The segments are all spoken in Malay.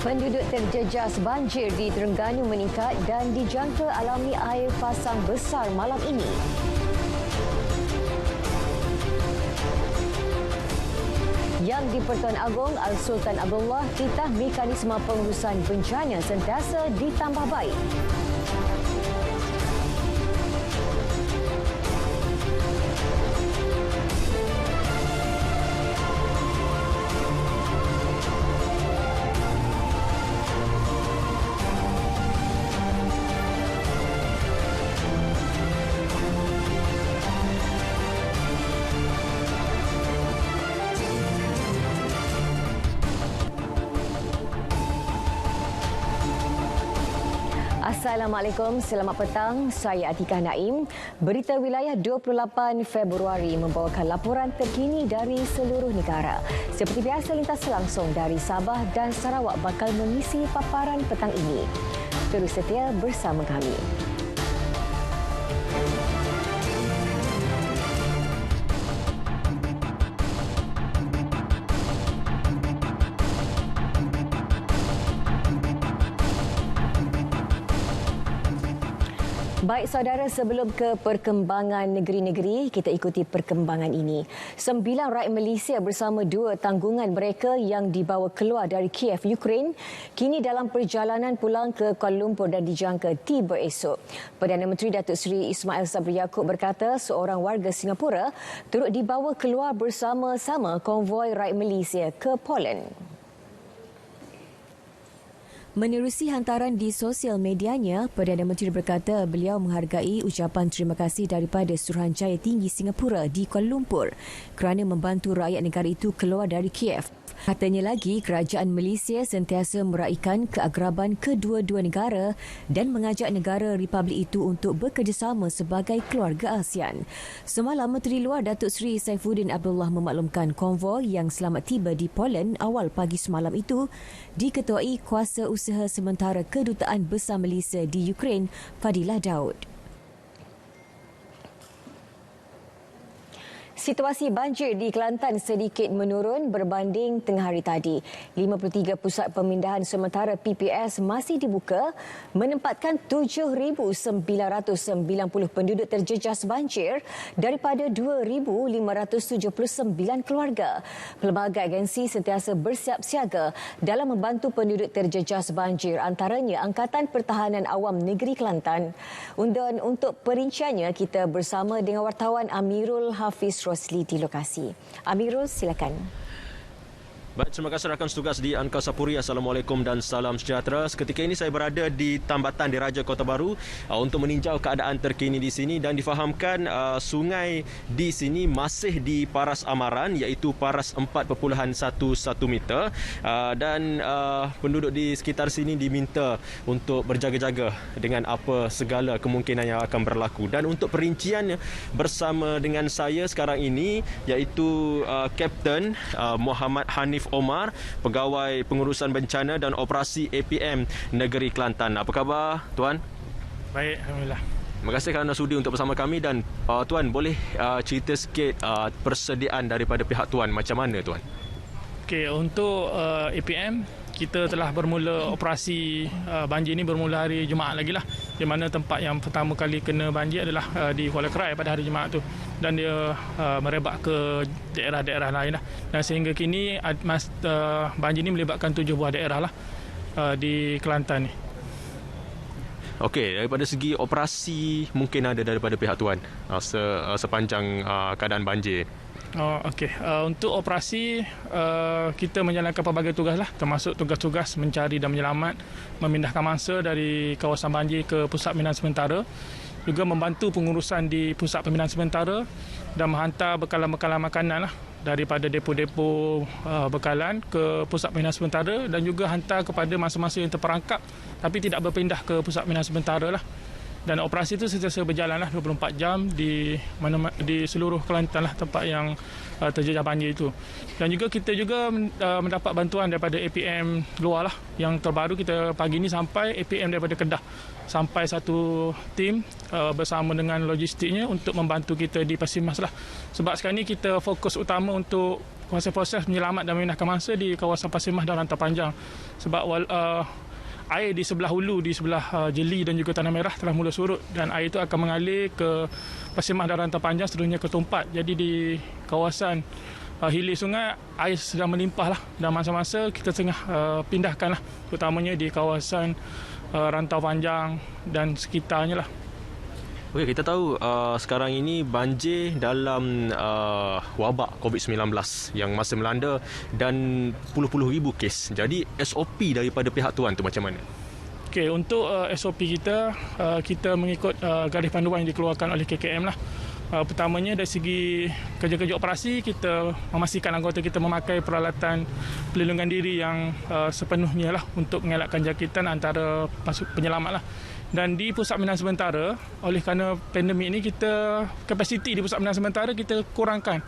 Penduduk terjejas banjir di Terengganu meningkat dan dijangka alami air pasang besar malam ini. Yang di Pertuan Agong, Al-Sultan Abdullah titah mekanisme pengurusan bencana sentiasa ditambah baik. Assalamualaikum, selamat petang. Saya Atikah Naim. Berita wilayah 28 Februari membawakan laporan terkini dari seluruh negara. Seperti biasa, lintas langsung dari Sabah dan Sarawak bakal mengisi paparan petang ini. Terus setia bersama kami. Baik saudara, sebelum ke perkembangan negeri-negeri, kita ikuti perkembangan ini. 9 rakyat Malaysia bersama 2 tanggungan mereka yang dibawa keluar dari Kiev, Ukraine, kini dalam perjalanan pulang ke Kuala Lumpur dan dijangka tiba esok. Perdana Menteri Datuk Seri Ismail Sabri Yaakob berkata seorang warga Singapura turut dibawa keluar bersama-sama konvoi rakyat Malaysia ke Poland. Menerusi hantaran di sosial medianya, Perdana Menteri berkata beliau menghargai ucapan terima kasih daripada Suruhanjaya Tinggi Singapura di Kuala Lumpur kerana membantu rakyat negara itu keluar dari Kiev. Katanya lagi, kerajaan Malaysia sentiasa meraihkan keagraban kedua-dua negara dan mengajak negara Republik itu untuk bekerjasama sebagai keluarga ASEAN. Semalam, Menteri Luar Datuk Seri Saifuddin Abdullah memaklumkan konvoi yang selamat tiba di Poland awal pagi semalam itu diketuai Kuasa Usaha Sementara Kedutaan Besar Malaysia di Ukraine, Fadilah Daud. Situasi banjir di Kelantan sedikit menurun berbanding tengah hari tadi. 53 pusat pemindahan sementara PPS masih dibuka, menempatkan 7,990 penduduk terjejas banjir daripada 2,579 keluarga. Pelbagai agensi sentiasa bersiap siaga dalam membantu penduduk terjejas banjir, antaranya Angkatan Pertahanan Awam Negeri Kelantan. Dan untuk perinciannya, kita bersama dengan wartawan Amirul Hafiz Rosli di lokasi. Amirul, silakan. Baik, terima kasih rakan setugas di Angkasa Puri. Assalamualaikum dan salam sejahtera. Seketika ini saya berada di Tambatan Diraja Kota Baru untuk meninjau keadaan terkini di sini dan difahamkan sungai di sini masih di paras amaran iaitu paras 4.11 meter dan penduduk di sekitar sini diminta untuk berjaga-jaga dengan apa segala kemungkinan yang akan berlaku. Dan untuk perincian bersama dengan saya sekarang ini iaitu Kapten Muhammad Hanif Omar, Pegawai Pengurusan Bencana dan Operasi APM Negeri Kelantan. Apa khabar, Tuan? Baik, Alhamdulillah. Terima kasih kerana sudi untuk bersama kami dan Tuan boleh cerita sikit persediaan daripada pihak Tuan macam mana, Tuan? Okey, untuk APM, kita telah bermula operasi banjir ini bermula hari Jumaat lagi lah. Di mana tempat yang pertama kali kena banjir adalah di Kuala Kerai pada hari Jumaat tu. Dan dia merebak ke daerah-daerah lain lah. Dan sehingga kini banjir ini melibatkan 7 buah daerah lah di Kelantan ni. Okey, daripada segi operasi mungkin ada daripada pihak Tuan sepanjang keadaan banjir. Okey. Untuk operasi, kita menjalankan pelbagai tugas lah, termasuk tugas-tugas mencari dan menyelamat, memindahkan mangsa dari kawasan banjir ke pusat pemindahan sementara, juga membantu pengurusan di pusat pemindahan sementara dan menghantar bekalan-bekalan makanan lah daripada depo-depo bekalan ke pusat pemindahan sementara dan juga hantar kepada mangsa-mangsa yang terperangkap tapi tidak berpindah ke pusat pemindahan sementara lah. Dan operasi itu sentiasa berjalan lah 24 jam di seluruh Kelantan lah, tempat yang terjejas banjir itu. Dan juga kita juga mendapat bantuan daripada APM luar lah. Yang terbaru kita pagi ni sampai APM daripada Kedah. Sampai satu tim bersama dengan logistiknya untuk membantu kita di Pasir Mas lah. Sebab sekarang ni kita fokus utama untuk proses-proses menyelamat dan memindahkan mangsa di kawasan Pasir Mas dan Rantau Panjang. Sebab air di sebelah hulu, di sebelah Jeli dan juga Tanah Merah telah mula surut dan air itu akan mengalir ke Pasir Mas dan Rantau Panjang seterusnya ke Tumpat. Jadi di kawasan hilir sungai air sedang melimpah lah dan masa-masa kita tengah pindahkan lah, terutamanya di kawasan Rantau Panjang dan sekitarnya lah. Okey, kita tahu sekarang ini banjir dalam wabak COVID-19 yang masih melanda dan puluh-puluh ribu kes. Jadi SOP daripada pihak tuan tu macam mana? Okey, untuk SOP kita mengikut garis panduan yang dikeluarkan oleh KKM lah. Pertamanya dari segi kerja-kerja operasi, kita memastikan anggota kita memakai peralatan perlindungan diri yang sepenuhnya lah untuk mengelakkan jangkitan antara penyelamat lah. Dan di pusat minat sementara, oleh kerana pandemik ini, kita kapasiti di pusat minat sementara kita kurangkan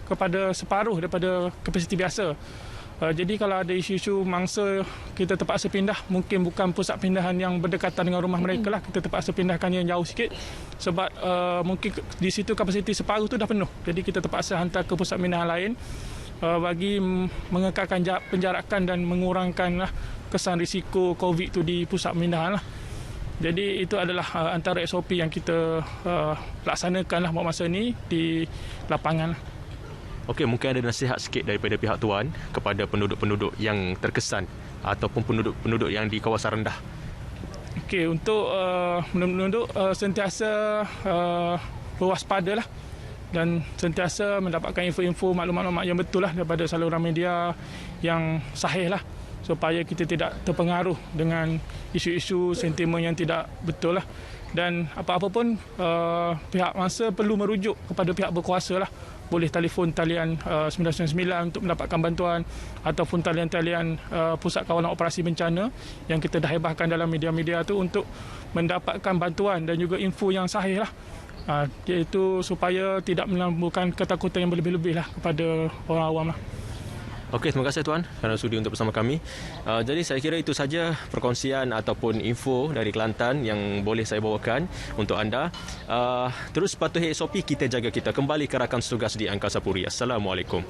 kepada separuh daripada kapasiti biasa. Jadi kalau ada isu-isu mangsa kita terpaksa pindah, mungkin bukan pusat pindahan yang berdekatan dengan rumah mereka lah, kita terpaksa pindahkan yang jauh sikit sebab mungkin di situ kapasiti separuh tu dah penuh. Jadi kita terpaksa hantar ke pusat pindahan lain bagi mengekalkan penjarakan dan mengurangkan lah kesan risiko COVID tu di pusat pemindahan lah. Jadi itu adalah antara SOP yang kita laksanakan lah buat masa ni di lapangan. Okey, mungkin ada nasihat sikit daripada pihak tuan kepada penduduk-penduduk yang terkesan ataupun penduduk-penduduk yang di kawasan rendah. Okey, untuk penduduk sentiasa berwaspada lah dan sentiasa mendapatkan info-info, maklumat-maklumat yang betul lah daripada saluran media yang sahih lah, supaya kita tidak terpengaruh dengan isu-isu sentimen yang tidak betul lah. Dan apa-apa pun pihak mangsa perlu merujuk kepada pihak berkuasa lah. Boleh telefon talian 999 untuk mendapatkan bantuan ataupun talian-talian Pusat Kawalan Operasi Bencana yang kita dah hebahkan dalam media-media tu untuk mendapatkan bantuan dan juga info yang sahih lah. Iaitu supaya tidak menimbulkan ketakutan yang berlebih-lebih lah kepada orang awam lah. Okey, terima kasih tuan kerana sudi untuk bersama kami. Jadi saya kira itu saja perkongsian ataupun info dari Kelantan yang boleh saya bawakan untuk anda. Terus patuhi SOP, kita jaga kita. Kembali ke rakan setugas di Angkasa Puri. Assalamualaikum.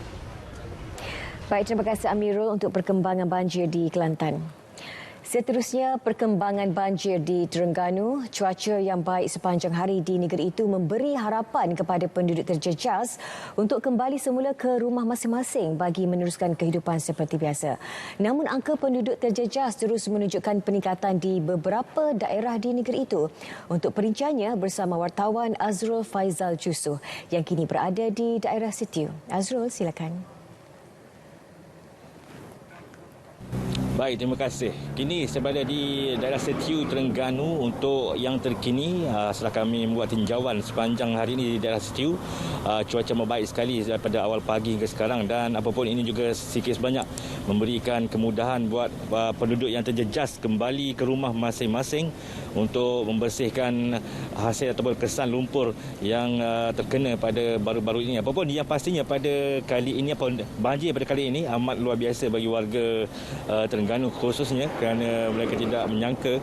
Baik, terima kasih Amirul untuk perkembangan banjir di Kelantan. Seterusnya, perkembangan banjir di Terengganu. Cuaca yang baik sepanjang hari di negeri itu memberi harapan kepada penduduk terjejas untuk kembali semula ke rumah masing-masing bagi meneruskan kehidupan seperti biasa. Namun angka penduduk terjejas terus menunjukkan peningkatan di beberapa daerah di negeri itu. Untuk perinciannya bersama wartawan Azrul Faizal Jusuh yang kini berada di daerah Sitiu. Azrul, silakan. Baik, terima kasih. Kini saya berada di daerah Sitiu, Terengganu. Untuk yang terkini, setelah kami membuat tinjauan sepanjang hari ini di daerah Sitiu, cuaca membaik sekali daripada awal pagi hingga sekarang, dan apapun ini juga sikit sebanyak memberikan kemudahan buat penduduk yang terjejas kembali ke rumah masing-masing untuk membersihkan hasil ataupun kesan lumpur yang terkena pada baru-baru ini. Apapun yang pastinya pada kali ini, banjir pada kali ini amat luar biasa bagi warga Terengganu khususnya, kerana mereka tidak menyangka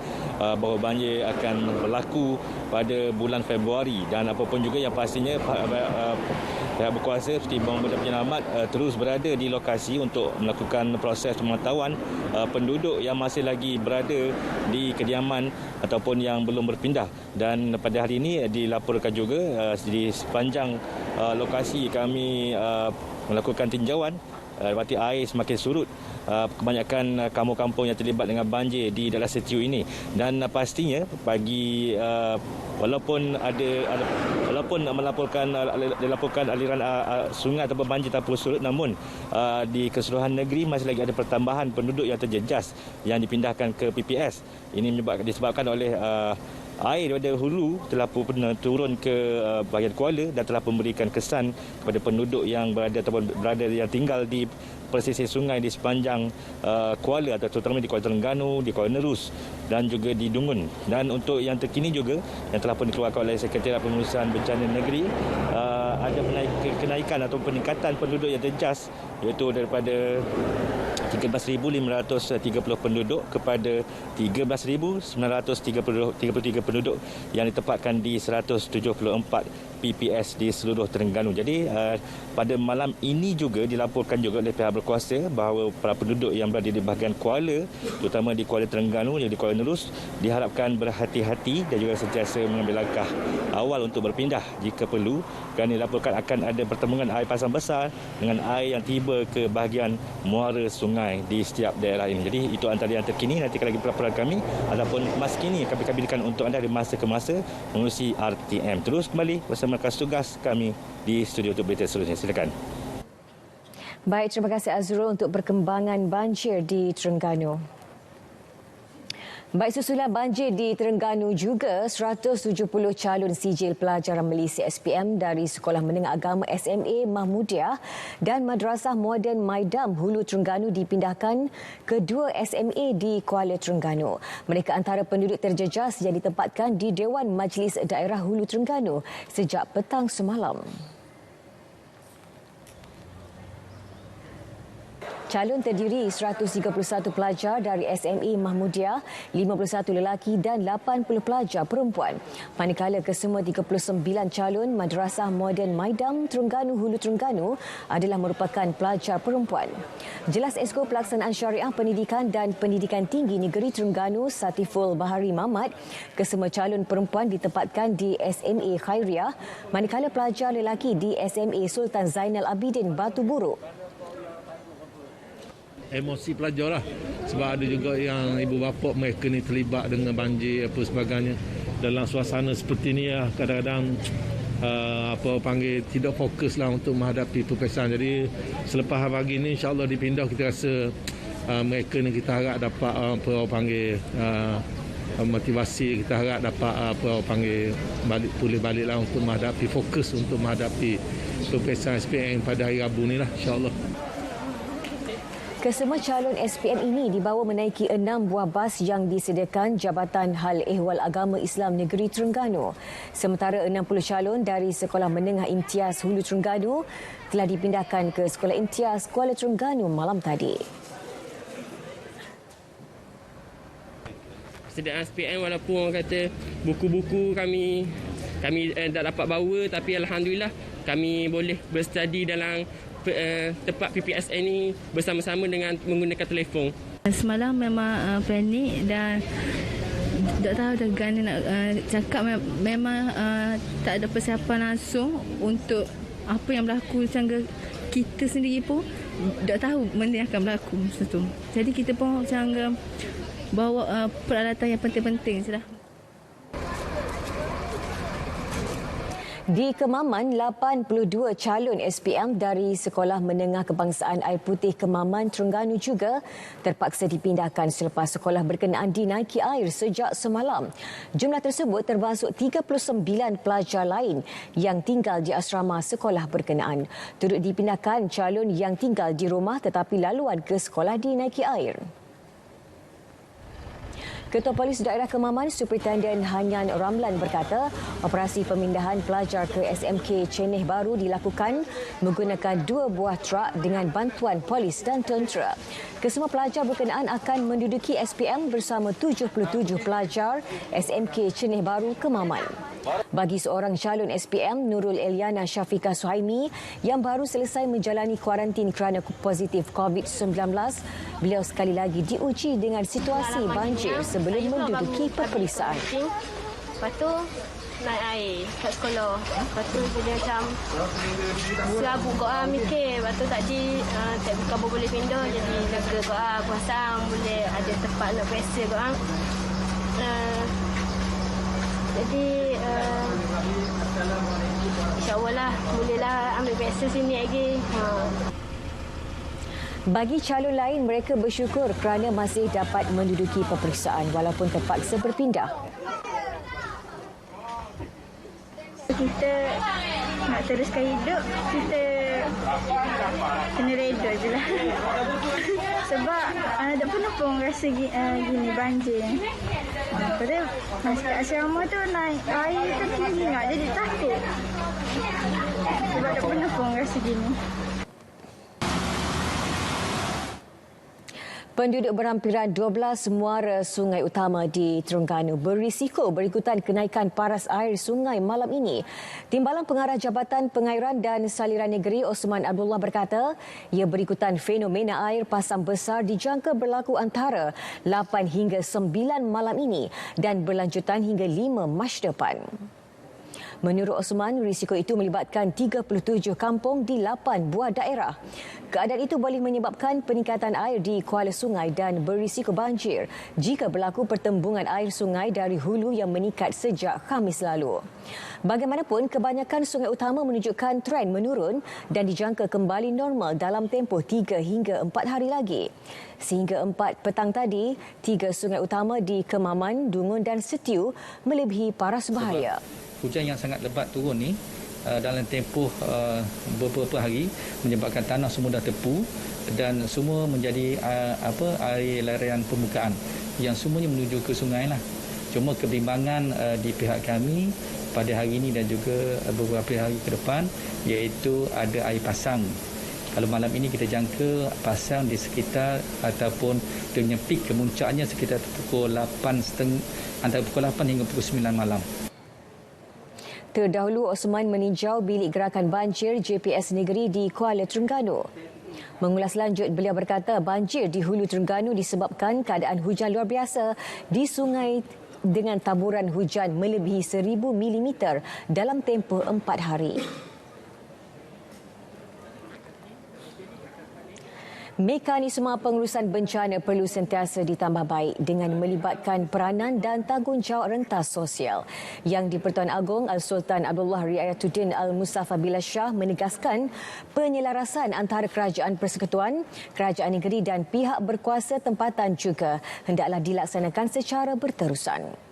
bahawa banjir akan berlaku pada bulan Februari. Dan apapun juga yang pastinya pihak berkuasa seperti Bawang Badan Penyelamat terus berada di lokasi untuk melakukan proses pemantauan penduduk yang masih lagi berada di kediaman ataupun yang belum berpindah. Dan pada hari ini dilaporkan juga di sepanjang lokasi kami melakukan tinjauan, dapati air semakin surut kebanyakan kampung-kampung yang terlibat dengan banjir di daerah Sitiu ini. Dan pastinya bagi walaupun dilaporkan aliran sungai ataupun banjir tak perlu surut, namun di keseluruhan negeri masih lagi ada pertambahan penduduk yang terjejas yang dipindahkan ke PPS. Ini disebabkan oleh air daripada hulu telah pernah turun ke bahagian Kuala dan telah memberikan kesan kepada penduduk yang berada yang tinggal di pesisir sungai di sepanjang Kuala, atau terutama di Kuala Terengganu, di Kuala Nerus dan juga di Dungun. Dan untuk yang terkini juga yang telah pun dikeluarkan oleh Sekretariat Pengurusan Bencana Negeri, ada kenaikan atau peningkatan penduduk yang terjejas, iaitu daripada 13,530 penduduk kepada 13,933 penduduk yang ditempatkan di 174 PPS di seluruh Terengganu. Jadi pada malam ini juga dilaporkan juga oleh pihak berkuasa bahawa para penduduk yang berada di bahagian Kuala, terutama di Kuala Terengganu dan di Kuala Nerus, diharapkan berhati-hati dan juga sentiasa mengambil langkah awal untuk berpindah jika perlu, kerana dilaporkan akan ada pertemuan air pasang besar dengan air yang tiba ke bahagian muara sungai di setiap daerah ini. Jadi itu antara yang terkini. Nanti lagi pelaporan kami ataupun mas kini akan kami berikan untuk anda dari masa ke masa mengurusi RTM. Terus kembali bersama rakan tugas kami di studio untuk berita seterusnya. Silakan. Baik, terima kasih Azrul untuk perkembangan banjir di Terengganu. Baik, susulan banjir di Terengganu juga 170 calon sijil pelajaran Malaysia SPM dari Sekolah Menengah Agama SMA Mahmudiah dan Madrasah Moden Maidam Hulu Terengganu dipindahkan ke dua SMA di Kuala Terengganu. Mereka antara penduduk terjejas yang ditempatkan di Dewan Majlis Daerah Hulu Terengganu sejak petang semalam. Calon terdiri 131 pelajar dari SMA Mahmudiah, 51 lelaki dan 80 pelajar perempuan. Manakala kesemua 39 calon Madrasah Moden Maidam Terengganu Hulu Terengganu adalah merupakan pelajar perempuan. Jelas Esko Pelaksanaan Syariah Pendidikan dan Pendidikan Tinggi Negeri Terengganu Satiful Bahari Mamat, kesemua calon perempuan ditempatkan di SMA Khairiah, manakala pelajar lelaki di SMA Sultan Zainal Abidin Batu Buruk. Emosi pelajar lah, sebab ada juga yang ibu bapa mereka ni terlibat dengan banjir apa sebagainya. Dalam suasana seperti ni lah, kadang-kadang tidak fokus lah untuk menghadapi peperiksaan. Jadi selepas pagi ni insya-Allah dipindah, kita rasa mereka ni kita harap dapat motivasi, kita harap dapat pulih balik lah untuk menghadapi, fokus untuk menghadapi peperiksaan SPM pada hari Rabu ni lah, insya-Allah. Kesemua calon SPM ini dibawa menaiki 6 buah bas yang disediakan Jabatan Hal Ehwal Agama Islam Negeri Terengganu. Sementara 60 calon dari Sekolah Menengah Imtiaz Hulu Terengganu telah dipindahkan ke Sekolah Imtiaz Kuala Terengganu malam tadi. Persediaan SPM walaupun orang kata buku-buku kami tak dapat bawa, tapi alhamdulillah kami boleh berstudy dalam tempat PPSN ini bersama-sama dengan menggunakan telefon. Semalam memang panik dan tak tahu dah nak cakap, memang tak ada persiapan langsung untuk apa yang berlaku, sehingga kita sendiri pun tak tahu benda yang akan berlaku masa tu. Jadi kita pun sehingga bawa peralatan yang penting-penting saja. Di Kemaman, 82 calon SPM dari Sekolah Menengah Kebangsaan Air Putih Kemaman Terengganu juga terpaksa dipindahkan selepas sekolah berkenaan dinaiki air sejak semalam. Jumlah tersebut termasuk 39 pelajar lain yang tinggal di asrama sekolah berkenaan. Turut dipindahkan calon yang tinggal di rumah tetapi laluan ke sekolah dinaiki air. Ketua Polis Daerah Kemaman, Superintendent Hanyan Ramlan berkata, operasi pemindahan pelajar ke SMK Cenih Baru dilakukan menggunakan 2 buah trak dengan bantuan polis dan tentera. Kesemua pelajar berkenaan akan menduduki SPM bersama 77 pelajar SMK Cenih Baru Kemaman. Bagi seorang calon SPM, Nurul Eliana Syafiqah Suhaimi, yang baru selesai menjalani kuarantin kerana positif COVID-19, beliau sekali lagi diuji dengan situasi banjir sebelum menduduki peperiksaan. Lepas tu naik air kat sekolah. Lepas tu jadi macam serabut kot mikir. Lepas tu tadi cikgu kabar boleh pindah, jadi lega kot puasang boleh ada tempat nak periksa kot jadi insyaAllah lah bolehlah ambil periksa sini lagi. Bagi calon lain, mereka bersyukur kerana masih dapat menduduki peperiksaan walaupun terpaksa berpindah. Kita nak teruskan hidup, kita kena reda je lah. Sebab tak pernah pun rasa gini banjir. Padahal masa kat asrama tu naik air tu tinggi nak, jadi takut. Sebab tak pernah pun rasa gini. Penduduk berhampiran 12 muara sungai utama di Terengganu berisiko berikutan kenaikan paras air sungai malam ini. Timbalan Pengarah Jabatan Pengairan dan Saliran Negeri Osman Abdullah berkata, ia berikutan fenomena air pasang besar dijangka berlaku antara 8 hingga 9 malam ini dan berlanjutan hingga 5 Mac depan. Menurut Osman, risiko itu melibatkan 37 kampung di 8 buah daerah. Keadaan itu boleh menyebabkan peningkatan air di kuala sungai dan berisiko banjir jika berlaku pertembungan air sungai dari hulu yang meningkat sejak Khamis lalu. Bagaimanapun, kebanyakan sungai utama menunjukkan tren menurun dan dijangka kembali normal dalam tempoh 3 hingga 4 hari lagi. Sehingga 4 petang tadi, 3 sungai utama di Kemaman, Dungun dan Setiu melebihi paras bahaya. Hujan yang sangat lebat turun ni dalam tempoh beberapa hari menyebabkan tanah semua dah tepu dan semua menjadi air larian permukaan yang semuanya menuju ke sungai lah. Cuma kebimbangan di pihak kami pada hari ini dan juga beberapa hari ke depan iaitu ada air pasang. Kalau malam ini kita jangka pasang di sekitar ataupun dia punya peak kemuncaknya sekitar pukul 8.30 antara pukul 8 hingga pukul 9 malam. Terdahulu, Osman meninjau bilik gerakan banjir JPS Negeri di Kuala Terengganu. Mengulas lanjut, beliau berkata banjir di Hulu Terengganu disebabkan keadaan hujan luar biasa di sungai dengan taburan hujan melebihi 1,000 mm dalam tempoh 4 hari. Mekanisme pengurusan bencana perlu sentiasa ditambah baik dengan melibatkan peranan dan tanggungjawab rentas sosial. Yang di-Pertuan Agong Al-Sultan Abdullah Riayatuddin Al-Mustafa Billah Shah menegaskan penyelarasan antara kerajaan persekutuan, kerajaan negeri dan pihak berkuasa tempatan juga hendaklah dilaksanakan secara berterusan.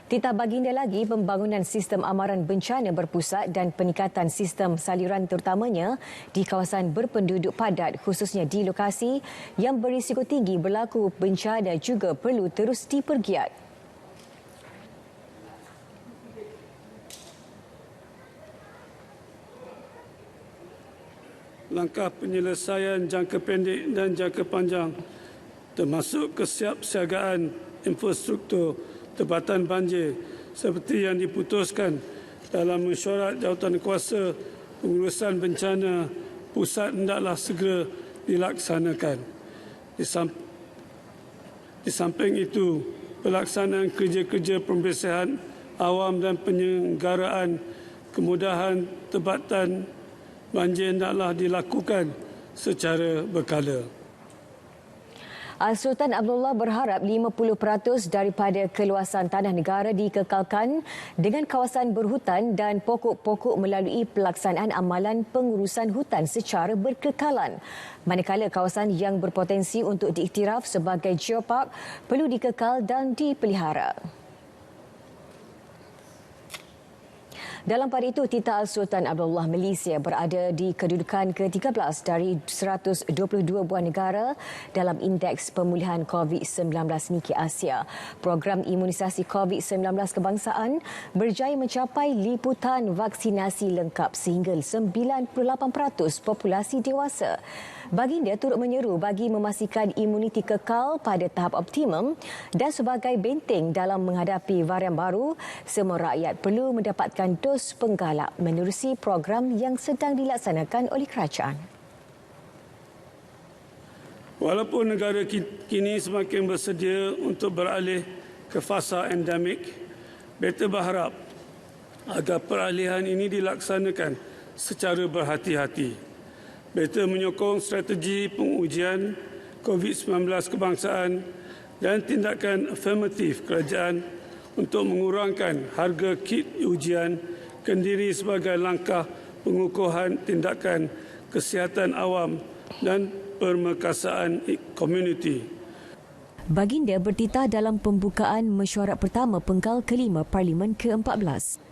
Titah baginda lagi, pembangunan sistem amaran bencana berpusat dan peningkatan sistem saliran terutamanya di kawasan berpenduduk padat khususnya di lokasi yang berisiko tinggi berlaku bencana juga perlu terus dipergiat. Langkah penyelesaian jangka pendek dan jangka panjang termasuk kesiapsiagaan infrastruktur tempatan banjir seperti yang diputuskan dalam mesyuarat jawatankuasa pengurusan bencana pusat hendaklah segera dilaksanakan. Di samping itu, pelaksanaan kerja-kerja pembersihan awam dan penyelenggaraan kemudahan tempatan banjir hendaklah dilakukan secara berkala. Al-Sultan Abdullah berharap 50% daripada keluasan tanah negara dikekalkan dengan kawasan berhutan dan pokok-pokok melalui pelaksanaan amalan pengurusan hutan secara berkekalan. Manakala kawasan yang berpotensi untuk diiktiraf sebagai geopark perlu dikekal dan dipelihara. Dalam pada itu, Titah Al-Sultan Abdullah Malaysia berada di kedudukan ke-13 dari 122 buah negara dalam Indeks Pemulihan COVID-19 Niki Asia. Program imunisasi COVID-19 kebangsaan berjaya mencapai liputan vaksinasi lengkap sehingga 98% populasi dewasa. Baginda turut menyeru bagi memastikan imuniti kekal pada tahap optimum dan sebagai benteng dalam menghadapi varian baru, semua rakyat perlu mendapatkan dos penggalak menerusi program yang sedang dilaksanakan oleh kerajaan. Walaupun negara kini semakin bersedia untuk beralih ke fasa endemik, BETA berharap agar peralihan ini dilaksanakan secara berhati-hati. BETA menyokong strategi pengujian COVID-19 kebangsaan dan tindakan afirmatif kerajaan untuk mengurangkan harga kit ujian kendiri sebagai langkah pengukuhan tindakan kesihatan awam dan permekasaan komuniti. Baginda bertitah dalam pembukaan mesyuarat pertama penggal kelima Parlimen ke-14.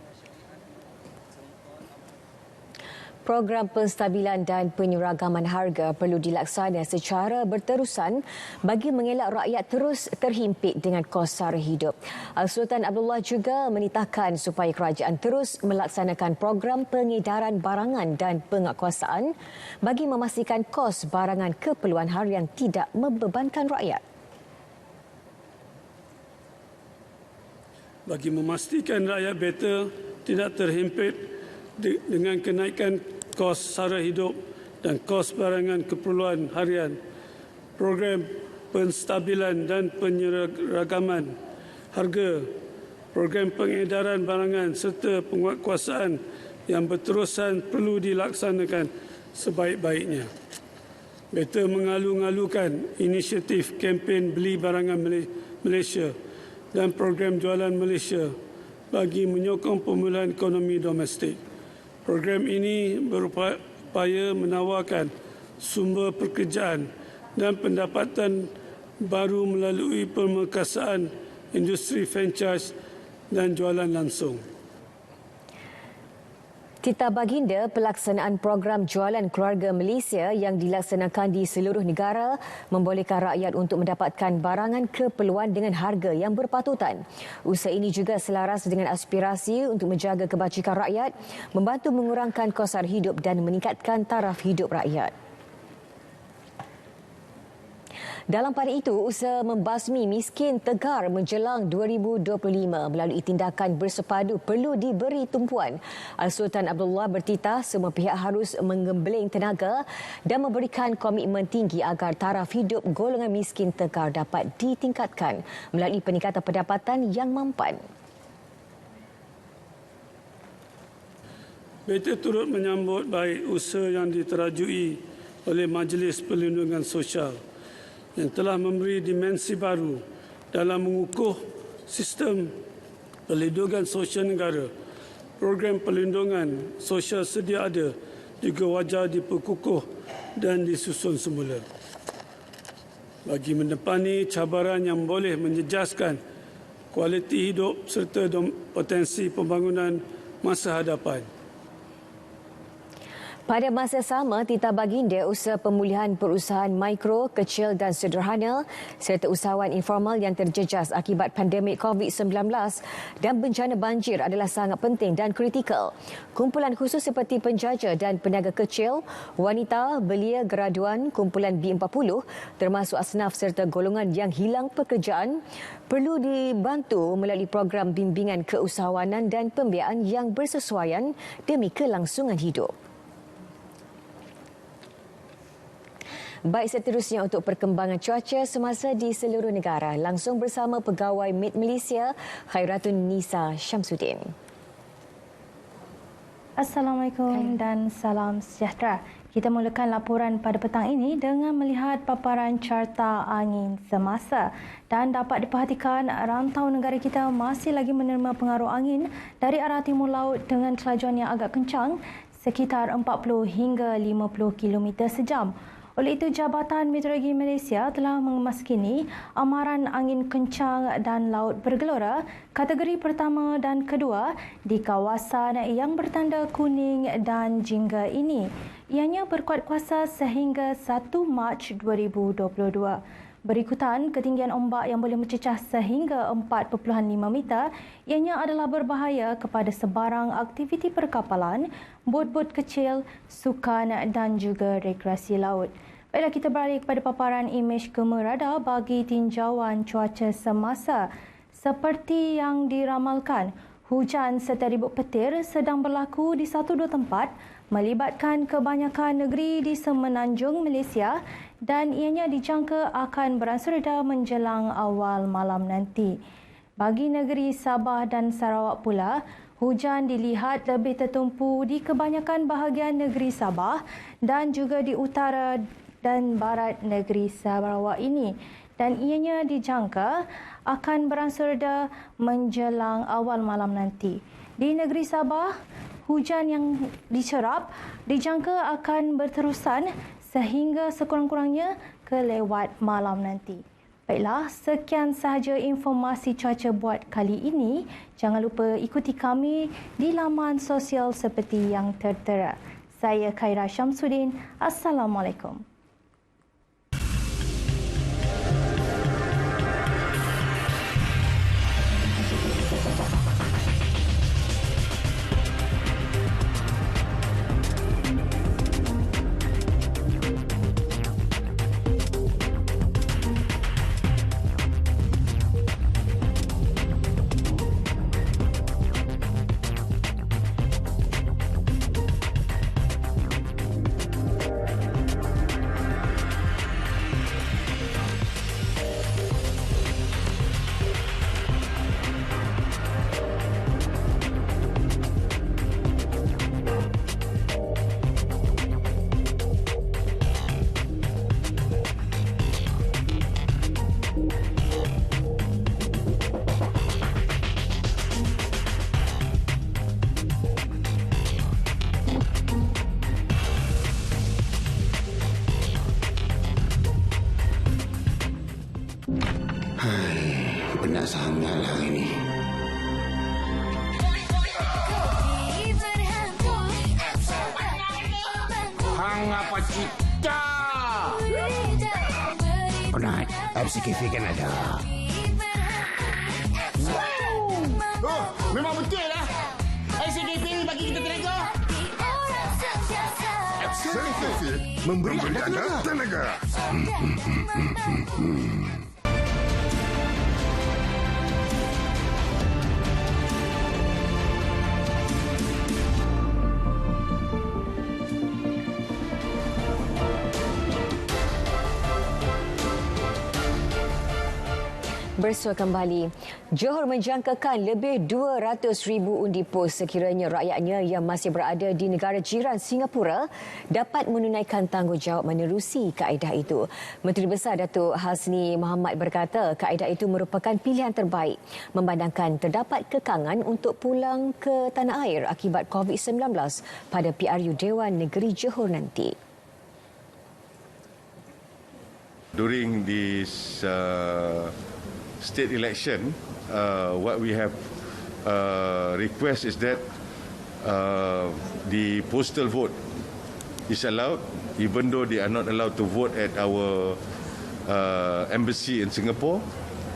Program penstabilan dan penyeragaman harga perlu dilaksana secara berterusan bagi mengelak rakyat terus terhimpit dengan kos sara hidup. Sultan Abdullah juga menitahkan supaya kerajaan terus melaksanakan program pengedaran barangan dan penguatkuasaan bagi memastikan kos barangan keperluan harian tidak membebankan rakyat. Bagi memastikan rakyat better tidak terhimpit dengan kenaikan kos sara hidup dan kos barangan keperluan harian, program penstabilan dan penyeragaman harga, program pengedaran barangan serta penguatkuasaan yang berterusan perlu dilaksanakan sebaik-baiknya. Beta mengalu-ngalukan inisiatif kempen beli barangan Malaysia dan program jualan Malaysia bagi menyokong pemulihan ekonomi domestik. Program ini berupaya menawarkan sumber pekerjaan dan pendapatan baru melalui pemerkasaan industri franchise dan jualan langsung. Tita baginda pelaksanaan program jualan keluarga Malaysia yang dilaksanakan di seluruh negara membolehkan rakyat untuk mendapatkan barangan keperluan dengan harga yang berpatutan. Usaha ini juga selaras dengan aspirasi untuk menjaga kebajikan rakyat, membantu mengurangkan kos sara hidup dan meningkatkan taraf hidup rakyat. Dalam pada itu, usaha membasmi miskin tegar menjelang 2025 melalui tindakan bersepadu perlu diberi tumpuan. Sultan Abdullah bertitah semua pihak harus menggembling tenaga dan memberikan komitmen tinggi agar taraf hidup golongan miskin tegar dapat ditingkatkan melalui peningkatan pendapatan yang mampan. Beta turut menyambut baik usaha yang diterajui oleh Majlis Perlindungan Sosial yang telah memberi dimensi baru dalam mengukuh sistem perlindungan sosial negara. Program perlindungan sosial sedia ada juga wajar diperkukuh dan disusun semula bagi mendepani cabaran yang boleh menjejaskan kualiti hidup serta potensi pembangunan masa hadapan. Pada masa sama, titah baginda usaha pemulihan perusahaan mikro, kecil dan sederhana serta usahawan informal yang terjejas akibat pandemik COVID-19 dan bencana banjir adalah sangat penting dan kritikal. Kumpulan khusus seperti penjaja dan peniaga kecil, wanita, belia, graduan, kumpulan B40 termasuk asnaf serta golongan yang hilang pekerjaan perlu dibantu melalui program bimbingan keusahawanan dan pembiayaan yang bersesuaian demi kelangsungan hidup. Baik, seterusnya untuk perkembangan cuaca semasa di seluruh negara. Langsung bersama Pegawai Met Malaysia, Khairatun Nisa Syamsuddin. Assalamualaikum dan salam sejahtera. Kita mulakan laporan pada petang ini dengan melihat paparan carta angin semasa. Dan dapat diperhatikan rantau negara kita masih lagi menerima pengaruh angin dari arah timur laut dengan kelajuan yang agak kencang sekitar 40 hingga 50 km sejam. Oleh itu, Jabatan Meteorologi Malaysia telah mengemas kini amaran angin kencang dan laut bergelora kategori pertama dan kedua di kawasan yang bertanda kuning dan jingga ini. Ianya berkuat kuasa sehingga 1 Mac 2022. Berikutan, ketinggian ombak yang boleh mencecah sehingga 4.5 meter ianya adalah berbahaya kepada sebarang aktiviti perkapalan, bot-bot kecil, sukan dan juga rekreasi laut. Baiklah, kita beralih kepada paparan imej gemerada bagi tinjauan cuaca semasa. Seperti yang diramalkan, hujan serta ribut petir sedang berlaku di 1-2 tempat melibatkan kebanyakan negeri di semenanjung Malaysia dan ianya dijangka akan beransur reda menjelang awal malam nanti. Bagi negeri Sabah dan Sarawak pula, hujan dilihat lebih tertumpu di kebanyakan bahagian negeri Sabah dan juga di utara dan barat negeri Sarawak ini. Dan ianya dijangka akan beransur reda menjelang awal malam nanti. Di negeri Sabah, hujan yang dicerap dijangka akan berterusan sehingga sekurang-kurangnya ke lewat malam nanti. Baiklah, sekian sahaja informasi cuaca buat kali ini. Jangan lupa ikuti kami di laman sosial seperti yang tertera. Saya Khaira Syamsuddin. Assalamualaikum. Penat sangat hari ini. Hang apa cita? Penat. FCKV kan ada. Oh, memang betul lah. FCKV bagi kita tenaga. FCKV memberi anda tenaga. Bersua kembali, Johor menjangkakan lebih 200,000 undi pos sekiranya rakyatnya yang masih berada di negara jiran Singapura dapat menunaikan tanggungjawab menerusi kaedah itu. Menteri Besar Datuk Hasni Mohamad berkata kaedah itu merupakan pilihan terbaik memandangkan terdapat kekangan untuk pulang ke tanah air akibat COVID-19 pada PRU Dewan Negeri Johor nanti. During this state election, what we have request is that the postal vote is allowed, even though they are not allowed to vote at our embassy in Singapore.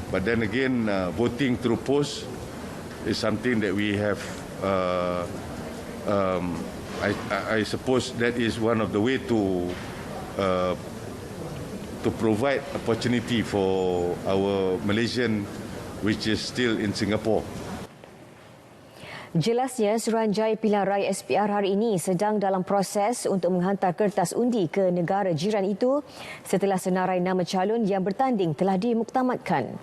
But then again, voting through post is something that we have. I suppose that is one of the way to provide opportunity for our Malaysian which is still in Singapore. Jelasnya, Suruhanjaya Pilihan Raya SPR hari ini sedang dalam proses untuk menghantar kertas undi ke negara jiran itu setelah senarai nama calon yang bertanding telah dimuktamadkan.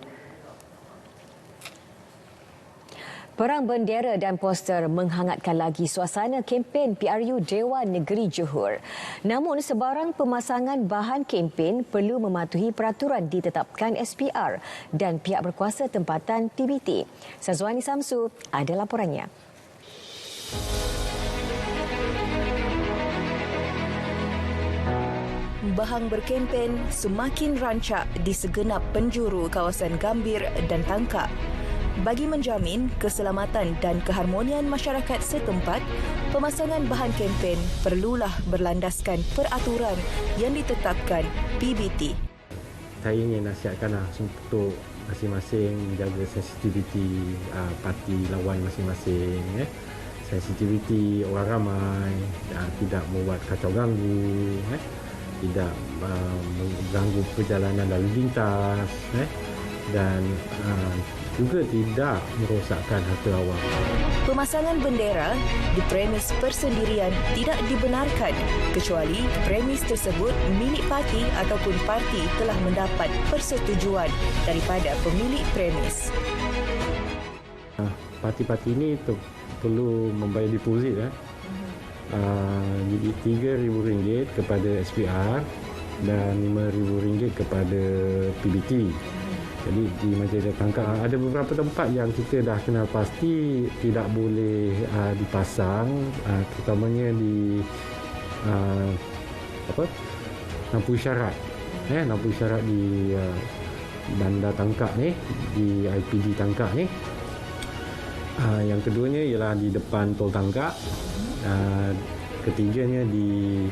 Perang bendera dan poster menghangatkan lagi suasana kempen PRU Dewan Negeri Johor. Namun sebarang pemasangan bahan kempen perlu mematuhi peraturan ditetapkan SPR dan pihak berkuasa tempatan PBT. Sazwani Samsu ada laporannya. Bahang berkempen semakin rancak di segenap penjuru kawasan Gambir dan Tangkak. Bagi menjamin keselamatan dan keharmonian masyarakat setempat, pemasangan bahan kempen perlulah berlandaskan peraturan yang ditetapkan PBT. Saya ingin nasihatkan untuk masing-masing menjaga sensitiviti parti lawan masing-masing. Sensitiviti orang ramai, tidak membuat kacau ganggu, tidak mengganggu perjalanan lalu lintas dan juga tidak merosakkan harta awam. Pemasangan bendera di premis persendirian tidak dibenarkan kecuali premis tersebut milik parti ataupun parti telah mendapat persetujuan daripada pemilik premis. Parti-parti ini perlu membayar deposit RM3,000 kepada SPR dan RM5,000 kepada PBT. Jadi di Majlis Tangkak ada beberapa tempat yang kita dah kenal pasti tidak boleh dipasang, terutamanya di lampu isyarat. Lampu isyarat di Bandar Tangkak ni, di IPD Tangkak ni. Yang keduanya ialah di depan Tol Tangkak. ketiganya di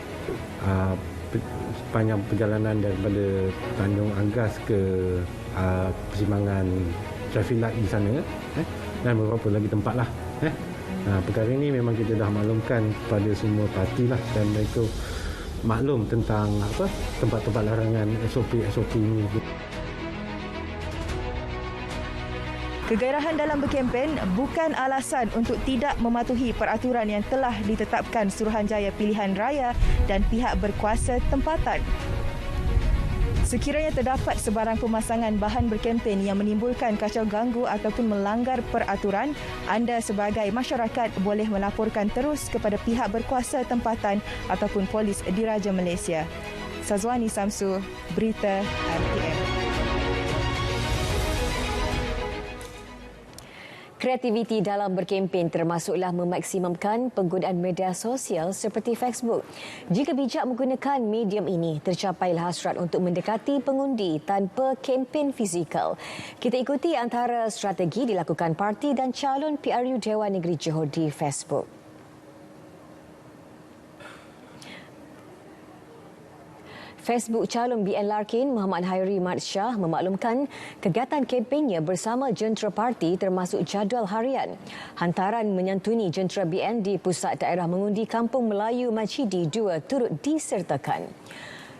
sepanjang perjalanan daripada Tanjung Angas ke persimpangan traffic light di sana, dan beberapa lagi tempat lah. Perkara ini memang kita dah maklumkan kepada semua parti lah, dan mereka maklum tentang tempat-tempat larangan SOP ini. Kegairahan dalam berkempen bukan alasan untuk tidak mematuhi peraturan yang telah ditetapkan Suruhanjaya Pilihan Raya dan pihak berkuasa tempatan. Sekiranya terdapat sebarang pemasangan bahan berkempen yang menimbulkan kacau ganggu ataupun melanggar peraturan, anda sebagai masyarakat boleh melaporkan terus kepada pihak berkuasa tempatan ataupun polis Diraja Malaysia. Sazwani Samsu, Berita RTM. Kreativiti dalam berkempen termasuklah memaksimumkan penggunaan media sosial seperti Facebook. Jika bijak menggunakan medium ini, tercapailah hasrat untuk mendekati pengundi tanpa kempen fizikal. Kita ikuti antara strategi dilakukan parti dan calon PRU Dewan Negeri Johor di Facebook. Facebook calon BN Larkin Muhammad Hairi Mat Shah memaklumkan kegiatan kempennya bersama jentera parti termasuk jadual harian. Hantaran menyantuni jentera BN di pusat daerah mengundi Kampung Melayu Macidi 2 turut disertakan.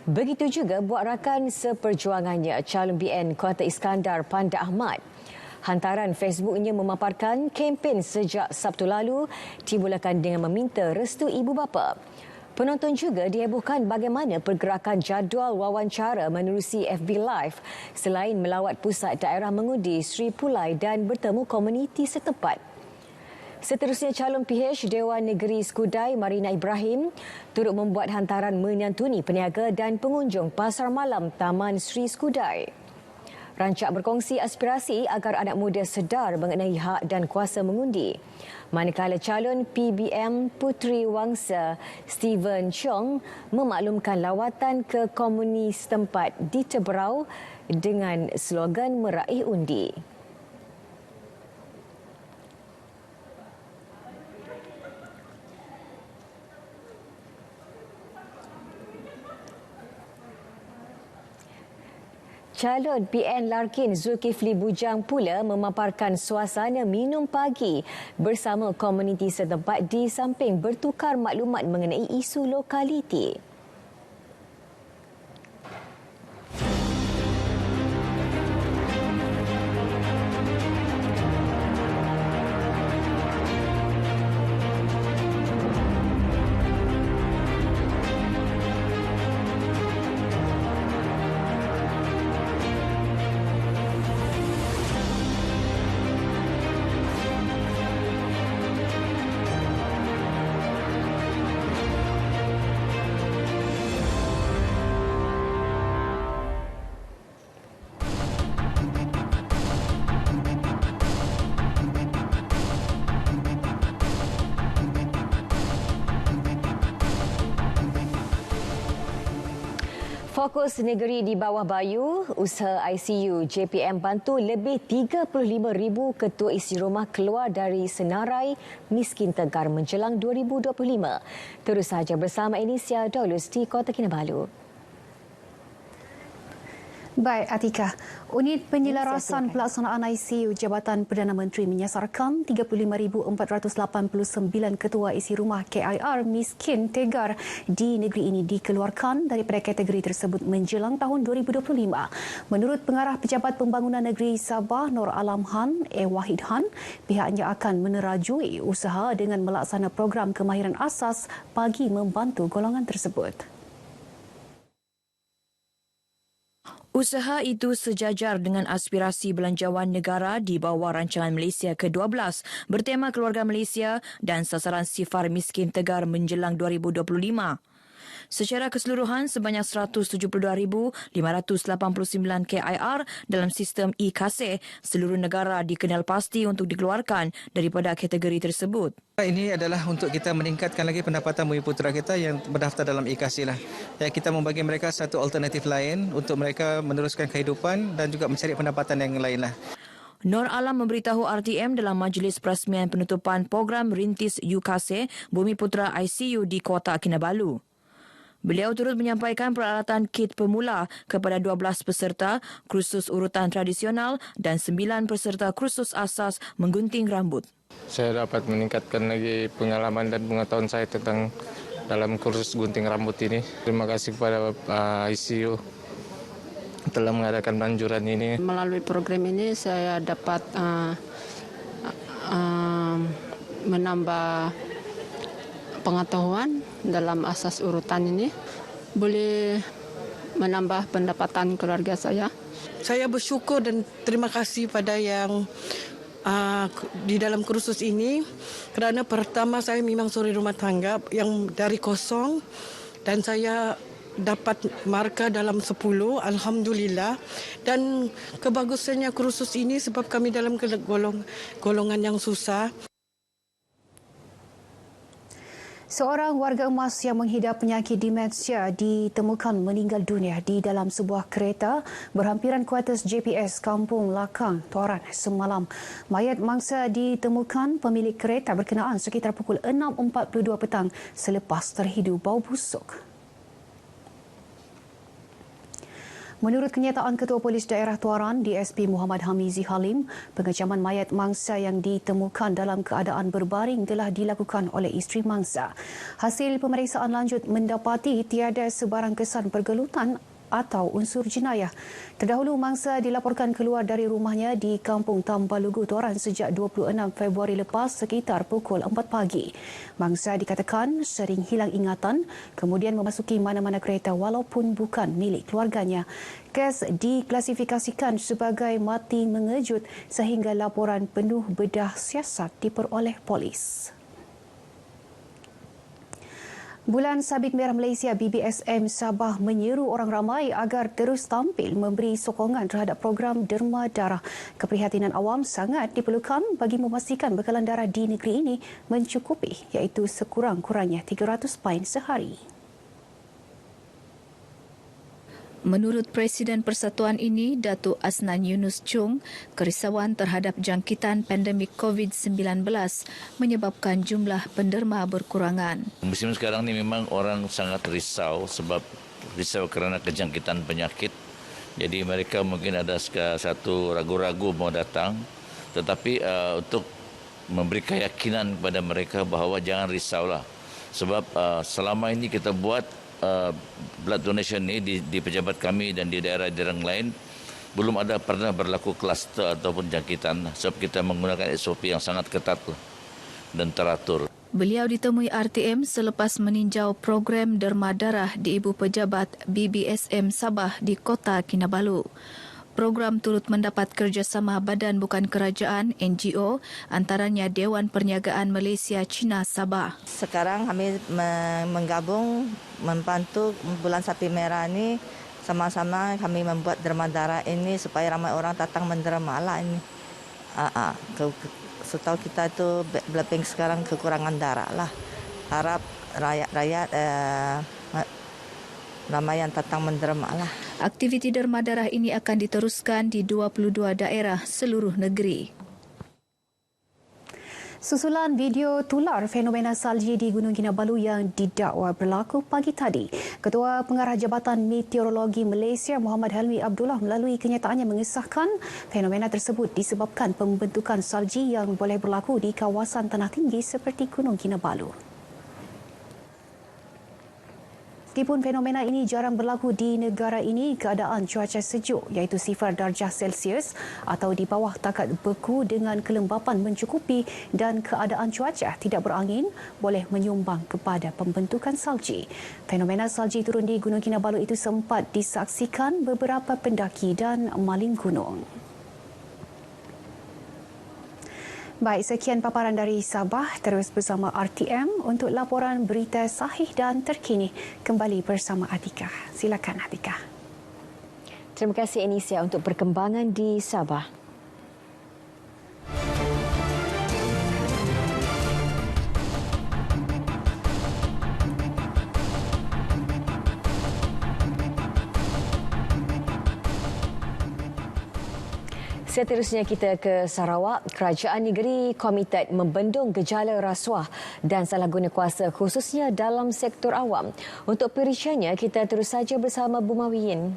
Begitu juga buat rakan seperjuangannya calon BN Kuala Iskandar Panda Ahmad. Hantaran Facebooknya memaparkan kempen sejak Sabtu lalu dimulakan dengan meminta restu ibu bapa. Penonton juga dihebohkan bagaimana pergerakan jadual wawancara menerusi FB Live selain melawat pusat daerah mengundi Sri Pulai dan bertemu komuniti setempat. Seterusnya, calon PH Dewan Negeri Skudai Marina Ibrahim turut membuat hantaran menyantuni peniaga dan pengunjung pasar malam Taman Sri Skudai. Rancak berkongsi aspirasi agar anak muda sedar mengenai hak dan kuasa mengundi. Manakala calon PBM Puteri Wangsa Steven Chong memaklumkan lawatan ke komunis tempat di Teberau dengan slogan meraih undi. Calon PN Larkin Zulkifli Bujang pula memaparkan suasana minum pagi bersama komuniti setempat di samping bertukar maklumat mengenai isu lokaliti. Fokus negeri di bawah bayu, usaha ICU JPM bantu lebih 35,000 ketua isi rumah keluar dari senarai miskin tegar menjelang 2025. Terus saja bersama Inisia Daulus di Kota Kinabalu. Baik, Atika. Unit Penyelarasan Pelaksanaan ICU Jabatan Perdana Menteri menyasarkan 35,489 ketua isi rumah KIR miskin tegar di negeri ini dikeluarkan daripada kategori tersebut menjelang tahun 2025. Menurut Pengarah Pejabat Pembangunan Negeri Sabah Nur Alam Han, Wahid Han, pihaknya akan menerajui usaha dengan melaksana program kemahiran asas bagi membantu golongan tersebut. Usaha itu sejajar dengan aspirasi belanjawan negara di bawah rancangan Malaysia ke-12 bertema Keluarga Malaysia dan sasaran sifar miskin tegar menjelang 2025. Secara keseluruhan, sebanyak 172,589 KIR dalam sistem e-Kasih seluruh negara dikenal pasti untuk dikeluarkan daripada kategori tersebut. Ini adalah untuk kita meningkatkan lagi pendapatan bumi putera kita yang berdaftar dalam e-Kasih lah. Ya, kita membagi mereka satu alternatif lain untuk mereka meneruskan kehidupan dan juga mencari pendapatan yang lain lah. Nur Alam memberitahu RTM dalam majlis perasmian penutupan program Rintis UKASE Bumi Putera ICU di Kota Kinabalu. Beliau turut menyampaikan peralatan kit pemula kepada 12 peserta kursus urutan tradisional dan 9 peserta kursus asas menggunting rambut. Saya dapat meningkatkan lagi pengalaman dan pengetahuan saya tentang dalam kursus gunting rambut ini. Terima kasih kepada ICU telah mengadakan anjuran ini. Melalui program ini saya dapat menambah pengetahuan dalam asas urutan ini. Boleh menambah pendapatan keluarga saya. Saya bersyukur dan terima kasih pada yang di dalam kursus ini kerana pertama saya memang suri rumah tangga yang dari kosong dan saya dapat markah dalam 10, alhamdulillah. Dan kebagusannya kursus ini sebab kami dalam golongan yang susah. Seorang warga emas yang menghidap penyakit demensia ditemukan meninggal dunia di dalam sebuah kereta berhampiran kuartus JPS Kampung Lakang, Tuaran semalam. Mayat mangsa ditemukan pemilik kereta berkenaan sekitar pukul 6.42 petang selepas terhidu bau busuk. Menurut kenyataan Ketua Polis Daerah Tuaran DSP Muhammad Hamizi Halim, pengecaman mayat mangsa yang ditemukan dalam keadaan berbaring telah dilakukan oleh isteri mangsa. Hasil pemeriksaan lanjut mendapati tiada sebarang kesan pergelutan atau unsur jenayah. Terdahulu mangsa dilaporkan keluar dari rumahnya di Kampung Tambalugu, Tuaran sejak 26 Februari lepas sekitar pukul 4 pagi. Mangsa dikatakan sering hilang ingatan kemudian memasuki mana-mana kereta walaupun bukan milik keluarganya. Kes diklasifikasikan sebagai mati mengejut sehingga laporan penuh bedah siasat diperoleh polis. Bulan Sabit Merah Malaysia BBSM Sabah menyeru orang ramai agar terus tampil memberi sokongan terhadap program derma darah. Keprihatinan awam sangat diperlukan bagi memastikan bekalan darah di negeri ini mencukupi, iaitu sekurang-kurangnya 300 pain sehari. Menurut Presiden Persatuan ini, Datuk Asnan Yunus Chung, kerisauan terhadap jangkitan pandemik COVID-19 menyebabkan jumlah penderma berkurangan. Musim sekarang ni memang orang sangat risau sebab risau kerana kejangkitan penyakit. Jadi mereka mungkin ada satu ragu-ragu mau datang. Tetapi untuk memberi keyakinan kepada mereka bahawa jangan risaulah. Sebab selama ini kita buat blood donation ni di pejabat kami dan di daerah-daerah lain belum ada pernah berlaku kluster ataupun jangkitan sebab kita menggunakan SOP yang sangat ketat dan teratur. Beliau ditemui RTM selepas meninjau program derma darah di Ibu Pejabat BBSM Sabah di Kota Kinabalu. Program turut mendapat kerjasama badan bukan kerajaan NGO antaranya Dewan Perniagaan Malaysia China Sabah. Sekarang kami menggabung membantu bulan Sapi Merah ini sama-sama kami membuat derma darah ini supaya ramai orang datang menderma lah ini. Setahu kita itu blood bank sekarang kekurangan darah lah. Harap rakyat-rakyat ramai yang datang menderma lah. Aktiviti derma darah ini akan diteruskan di 22 daerah seluruh negeri. Susulan video tular fenomena salji di Gunung Kinabalu yang didakwa berlaku pagi tadi. Ketua Pengarah Jabatan Meteorologi Malaysia Muhammad Helmi Abdullah melalui kenyataannya mengesahkan fenomena tersebut disebabkan pembentukan salji yang boleh berlaku di kawasan tanah tinggi seperti Gunung Kinabalu. Meskipun fenomena ini jarang berlaku di negara ini, keadaan cuaca sejuk iaitu 0 darjah Celsius atau di bawah takat beku dengan kelembapan mencukupi dan keadaan cuaca tidak berangin boleh menyumbang kepada pembentukan salji. Fenomena salji turun di Gunung Kinabalu itu sempat disaksikan beberapa pendaki dan maling gunung. Baik, sekian paparan dari Sabah. Terus bersama RTM untuk laporan berita sahih dan terkini. Kembali bersama Atika. Silakan Atika. Terima kasih Enisia untuk perkembangan di Sabah. Seterusnya kita ke Sarawak. Kerajaan negeri komited membendung gejala rasuah dan salah guna kuasa khususnya dalam sektor awam. Untuk perinciannya, kita terus saja bersama Buma Wiyin.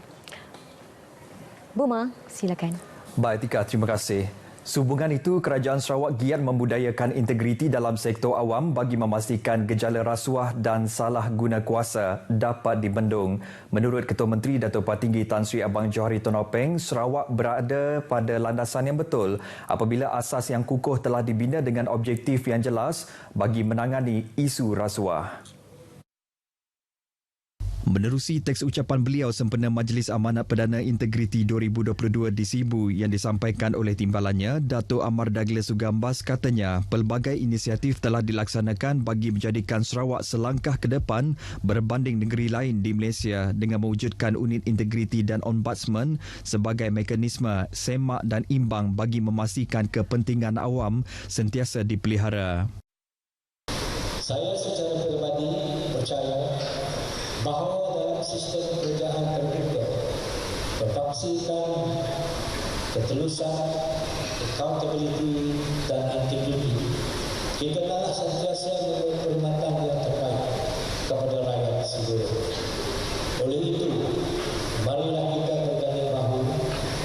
Buma, silakan. Baik, Tika, terima kasih. Sehubungan itu, Kerajaan Sarawak giat membudayakan integriti dalam sektor awam bagi memastikan gejala rasuah dan salah guna kuasa dapat dibendung. Menurut Ketua Menteri Datuk Patinggi Tan Sri Abang Johari Tonopeng, Sarawak berada pada landasan yang betul apabila asas yang kukuh telah dibina dengan objektif yang jelas bagi menangani isu rasuah. Menerusi teks ucapan beliau sempena Majlis Amanat Perdana Integriti 2022 di Sibu yang disampaikan oleh timbalannya, Dato' Amar Douglas Sugambas katanya pelbagai inisiatif telah dilaksanakan bagi menjadikan Sarawak selangkah ke depan berbanding negeri lain di Malaysia dengan mewujudkan unit integriti dan ombudsman sebagai mekanisme semak dan imbang bagi memastikan kepentingan awam sentiasa dipelihara. Saya secara peribadi percaya bahawa dalam sistem kerajaan terbuka, berpaksikan ketelusan, accountability dan integriti, kita telah sentiasa memberi perkhidmatan yang terbaik kepada rakyat seluruh. Oleh itu, marilah kita berganding bahu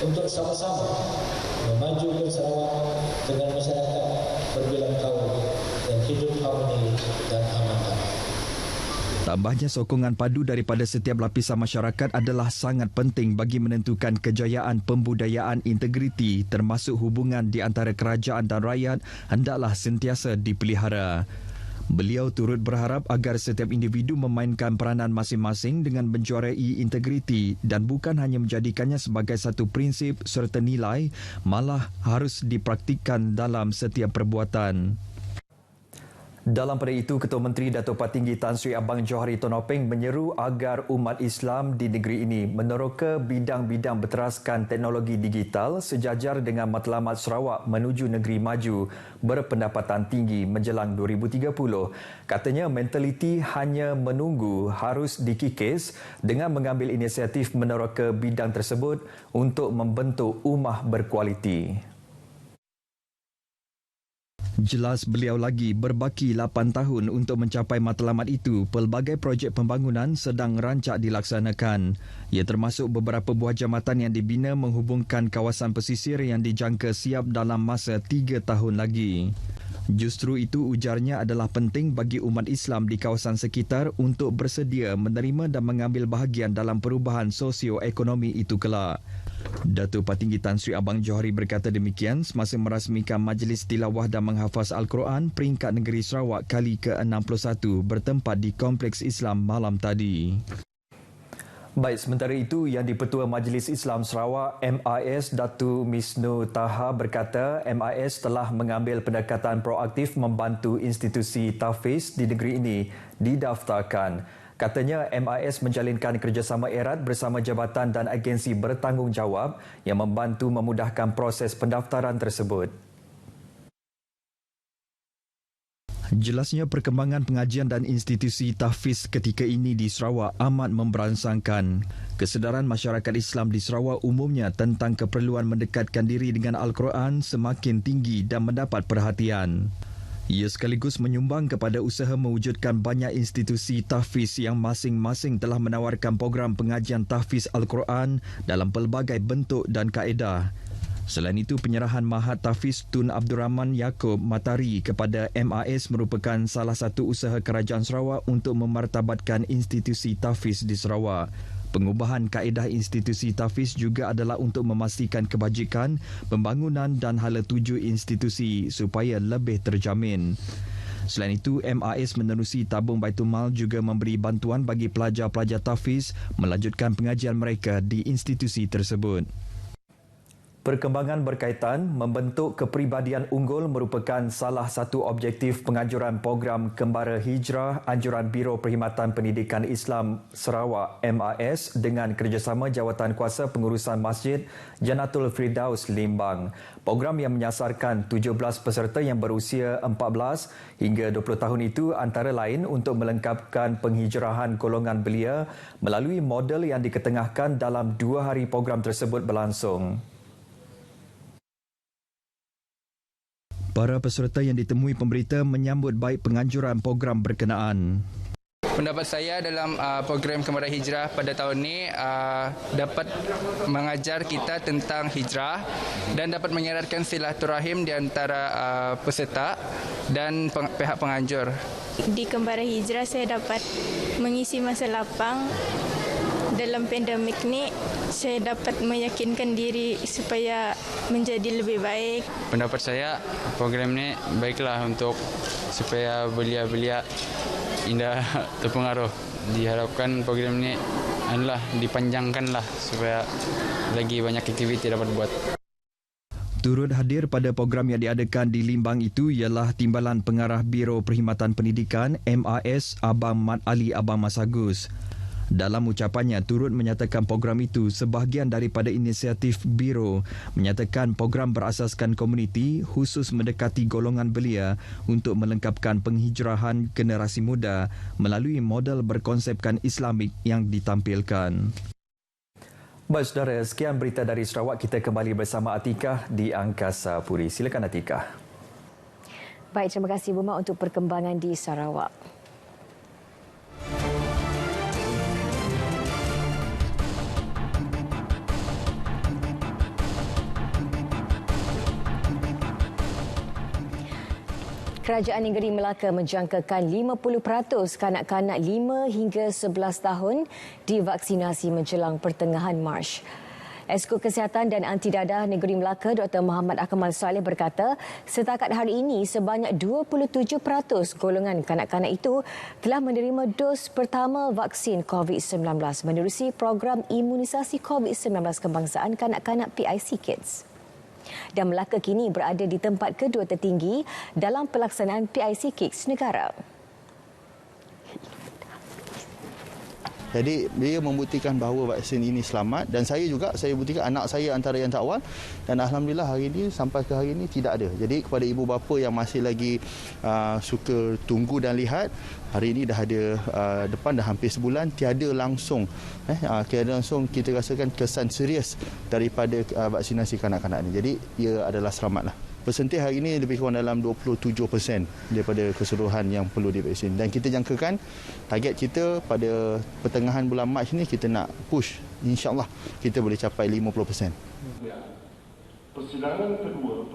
untuk sama-sama memajukan Sarawak dengan masyarakat berbilang kaum yang hidup harmoni dan aman. Tambahnya, sokongan padu daripada setiap lapisan masyarakat adalah sangat penting bagi menentukan kejayaan pembudayaan integriti termasuk hubungan di antara kerajaan dan rakyat hendaklah sentiasa dipelihara. Beliau turut berharap agar setiap individu memainkan peranan masing-masing dengan menjuarai integriti dan bukan hanya menjadikannya sebagai satu prinsip serta nilai, malah harus dipraktikkan dalam setiap perbuatan. Dalam pada itu, Ketua Menteri Datuk Patinggi Tan Sri Abang Johari Tonopeng menyeru agar umat Islam di negeri ini meneroka bidang-bidang berteraskan teknologi digital sejajar dengan matlamat Sarawak menuju negeri maju berpendapatan tinggi menjelang 2030. Katanya mentaliti hanya menunggu harus dikikis dengan mengambil inisiatif meneroka bidang tersebut untuk membentuk ummah berkualiti. Jelas beliau lagi berbaki 8 tahun untuk mencapai matlamat itu, pelbagai projek pembangunan sedang rancak dilaksanakan. Ia termasuk beberapa buah jambatan yang dibina menghubungkan kawasan pesisir yang dijangka siap dalam masa 3 tahun lagi. Justru itu ujarnya adalah penting bagi umat Islam di kawasan sekitar untuk bersedia menerima dan mengambil bahagian dalam perubahan sosio-ekonomi itu kelak. Datuk Patinggi Tan Sri Abang Johari berkata demikian semasa merasmikan Majlis Tilawah dan Menghafaz Al-Quran peringkat negeri Sarawak kali ke-61 bertempat di Kompleks Islam malam tadi. Baik, sementara itu, Yang di-Pertua Majlis Islam Sarawak MIS Datuk Misnu Taha berkata MIS telah mengambil pendekatan proaktif membantu institusi tahfiz di negeri ini didaftarkan. Katanya MIS menjalinkan kerjasama erat bersama jabatan dan agensi bertanggungjawab yang membantu memudahkan proses pendaftaran tersebut. Jelasnya perkembangan pengajian dan institusi tahfiz ketika ini di Sarawak amat memberangsangkan. Kesedaran masyarakat Islam di Sarawak umumnya tentang keperluan mendekatkan diri dengan Al-Quran semakin tinggi dan mendapat perhatian. Ia sekaligus menyumbang kepada usaha mewujudkan banyak institusi tahfiz yang masing-masing telah menawarkan program pengajian tahfiz Al-Quran dalam pelbagai bentuk dan kaedah. Selain itu, penyerahan Mahat Tahfiz Tun Abdul Rahman Yaakob Matari kepada MIS merupakan salah satu usaha Kerajaan Sarawak untuk memartabatkan institusi tahfiz di Sarawak. Pengubahan kaedah institusi tahfiz juga adalah untuk memastikan kebajikan, pembangunan dan hala tuju institusi supaya lebih terjamin. Selain itu, MIS menerusi tabung Baitul Mal juga memberi bantuan bagi pelajar-pelajar tahfiz melanjutkan pengajian mereka di institusi tersebut. Perkembangan berkaitan membentuk kepribadian unggul merupakan salah satu objektif penganjuran program Kembara Hijrah Anjuran Biro Perkhidmatan Pendidikan Islam Sarawak MIS dengan kerjasama Jawatan Kuasa Pengurusan Masjid Jannatul Firdaus Limbang. Program yang menyasarkan 17 peserta yang berusia 14 hingga 20 tahun itu antara lain untuk melengkapkan penghijrahan golongan belia melalui model yang diketengahkan dalam 2 hari program tersebut berlangsung. Para peserta yang ditemui pemberita menyambut baik penganjuran program berkenaan. Pendapat saya dalam program Kemara Hijrah pada tahun ini dapat mengajar kita tentang hijrah dan dapat mengeratkan silaturahim di antara peserta dan pihak penganjur. Di Kemara Hijrah saya dapat mengisi masa lapang. Dalam pandemik ni saya dapat meyakinkan diri supaya menjadi lebih baik. Pendapat saya program ni baiklah untuk supaya belia-belia indah terpengaruh. Diharapkan program ni adalah dipanjangkanlah supaya lagi banyak aktiviti dapat buat. Turut hadir pada program yang diadakan di Limbang itu ialah Timbalan Pengarah Biro Perkhidmatan Pendidikan MAS Abang Mat Ali Abang Masagus. Dalam ucapannya turut menyatakan program itu sebahagian daripada inisiatif Biro menyatakan program berasaskan komuniti khusus mendekati golongan belia untuk melengkapkan penghijrahan generasi muda melalui model berkonsepkan Islamik yang ditampilkan. Baik saudara, sekian berita dari Sarawak. Kita kembali bersama Atikah di Angkasa Puri. Silakan Atikah. Baik, terima kasih Buma untuk perkembangan di Sarawak. Kerajaan Negeri Melaka menjangkakan 50% kanak-kanak 5 hingga 11 tahun divaksinasi menjelang pertengahan Mac. Esko Kesihatan dan Anti Dadah Negeri Melaka Dr. Muhammad Akmal Saleh berkata, setakat hari ini sebanyak 27% golongan kanak-kanak itu telah menerima dos pertama vaksin COVID-19 menerusi program imunisasi COVID-19 kebangsaan kanak-kanak PIC Kids. Dan Melaka kini berada di tempat kedua tertinggi dalam pelaksanaan PIC Kids negara. Jadi dia membuktikan bahawa vaksin ini selamat dan saya buktikan anak saya antara yang terawal dan alhamdulillah hari ini sampai ke hari ini tidak ada. Jadi kepada ibu bapa yang masih lagi suka tunggu dan lihat, hari ini dah ada depan dah hampir sebulan tiada langsung kita rasakan kesan serius daripada vaksinasi kanak-kanak ini. Jadi ia adalah selamatlah. Persentase hari ini lebih kurang dalam 27% daripada keseluruhan yang perlu divaksin. Dan kita jangkakan target kita pada pertengahan bulan Mac ni kita nak push. InsyaAllah kita boleh capai 50%.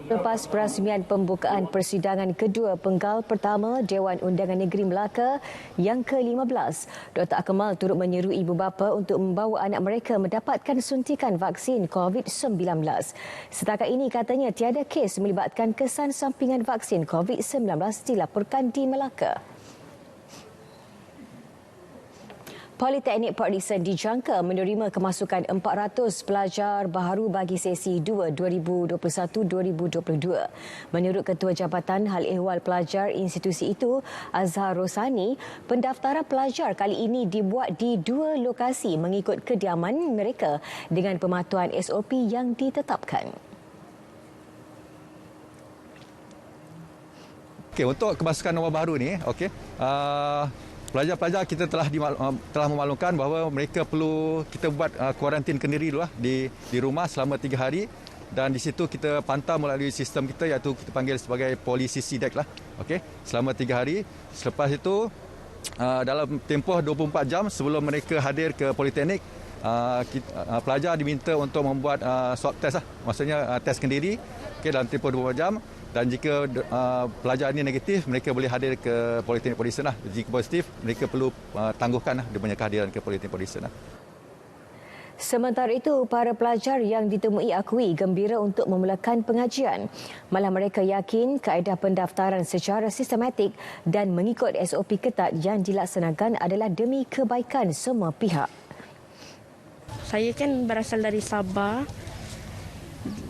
Lepas perasmian pembukaan persidangan kedua penggal pertama Dewan Undangan Negeri Melaka yang ke-15, Dr. Akmal turut menyeru ibu bapa untuk membawa anak mereka mendapatkan suntikan vaksin COVID-19. Setakat ini katanya tiada kes melibatkan kesan sampingan vaksin COVID-19 dilaporkan di Melaka. Politeknik Port Dickson dijangka menerima kemasukan 400 pelajar baharu bagi sesi 2 2021-2022. Menurut Ketua Jabatan Hal Ehwal Pelajar institusi itu, Azhar Rosani, pendaftaran pelajar kali ini dibuat di 2 lokasi mengikut kediaman mereka dengan pematuhan SOP yang ditetapkan. Okey, untuk kemasukan nombor baru ni, okey. Pelajar-pelajar kita telah memaklumkan bahawa mereka perlu kita buat kuarantin kendiri dulu di rumah selama 3 hari dan di situ kita pantau melalui sistem kita iaitu kita panggil sebagai polisi SIDEC lah. Okey, selama 3 hari. Selepas itu dalam tempoh 24 jam sebelum mereka hadir ke politeknik, pelajar diminta untuk membuat swab test lah. Maksudnya test kendiri dalam tempoh 24 jam. Dan jika pelajar ini negatif, mereka boleh hadir ke Politeknik Port Dickson. Jika positif, mereka perlu tangguhkan dia punya kehadiran ke Politeknik Port Dickson. Sementara itu, para pelajar yang ditemui akui gembira untuk memulakan pengajian. Malah mereka yakin kaedah pendaftaran secara sistematik dan mengikut SOP ketat yang dilaksanakan adalah demi kebaikan semua pihak. Saya kan berasal dari Sabah.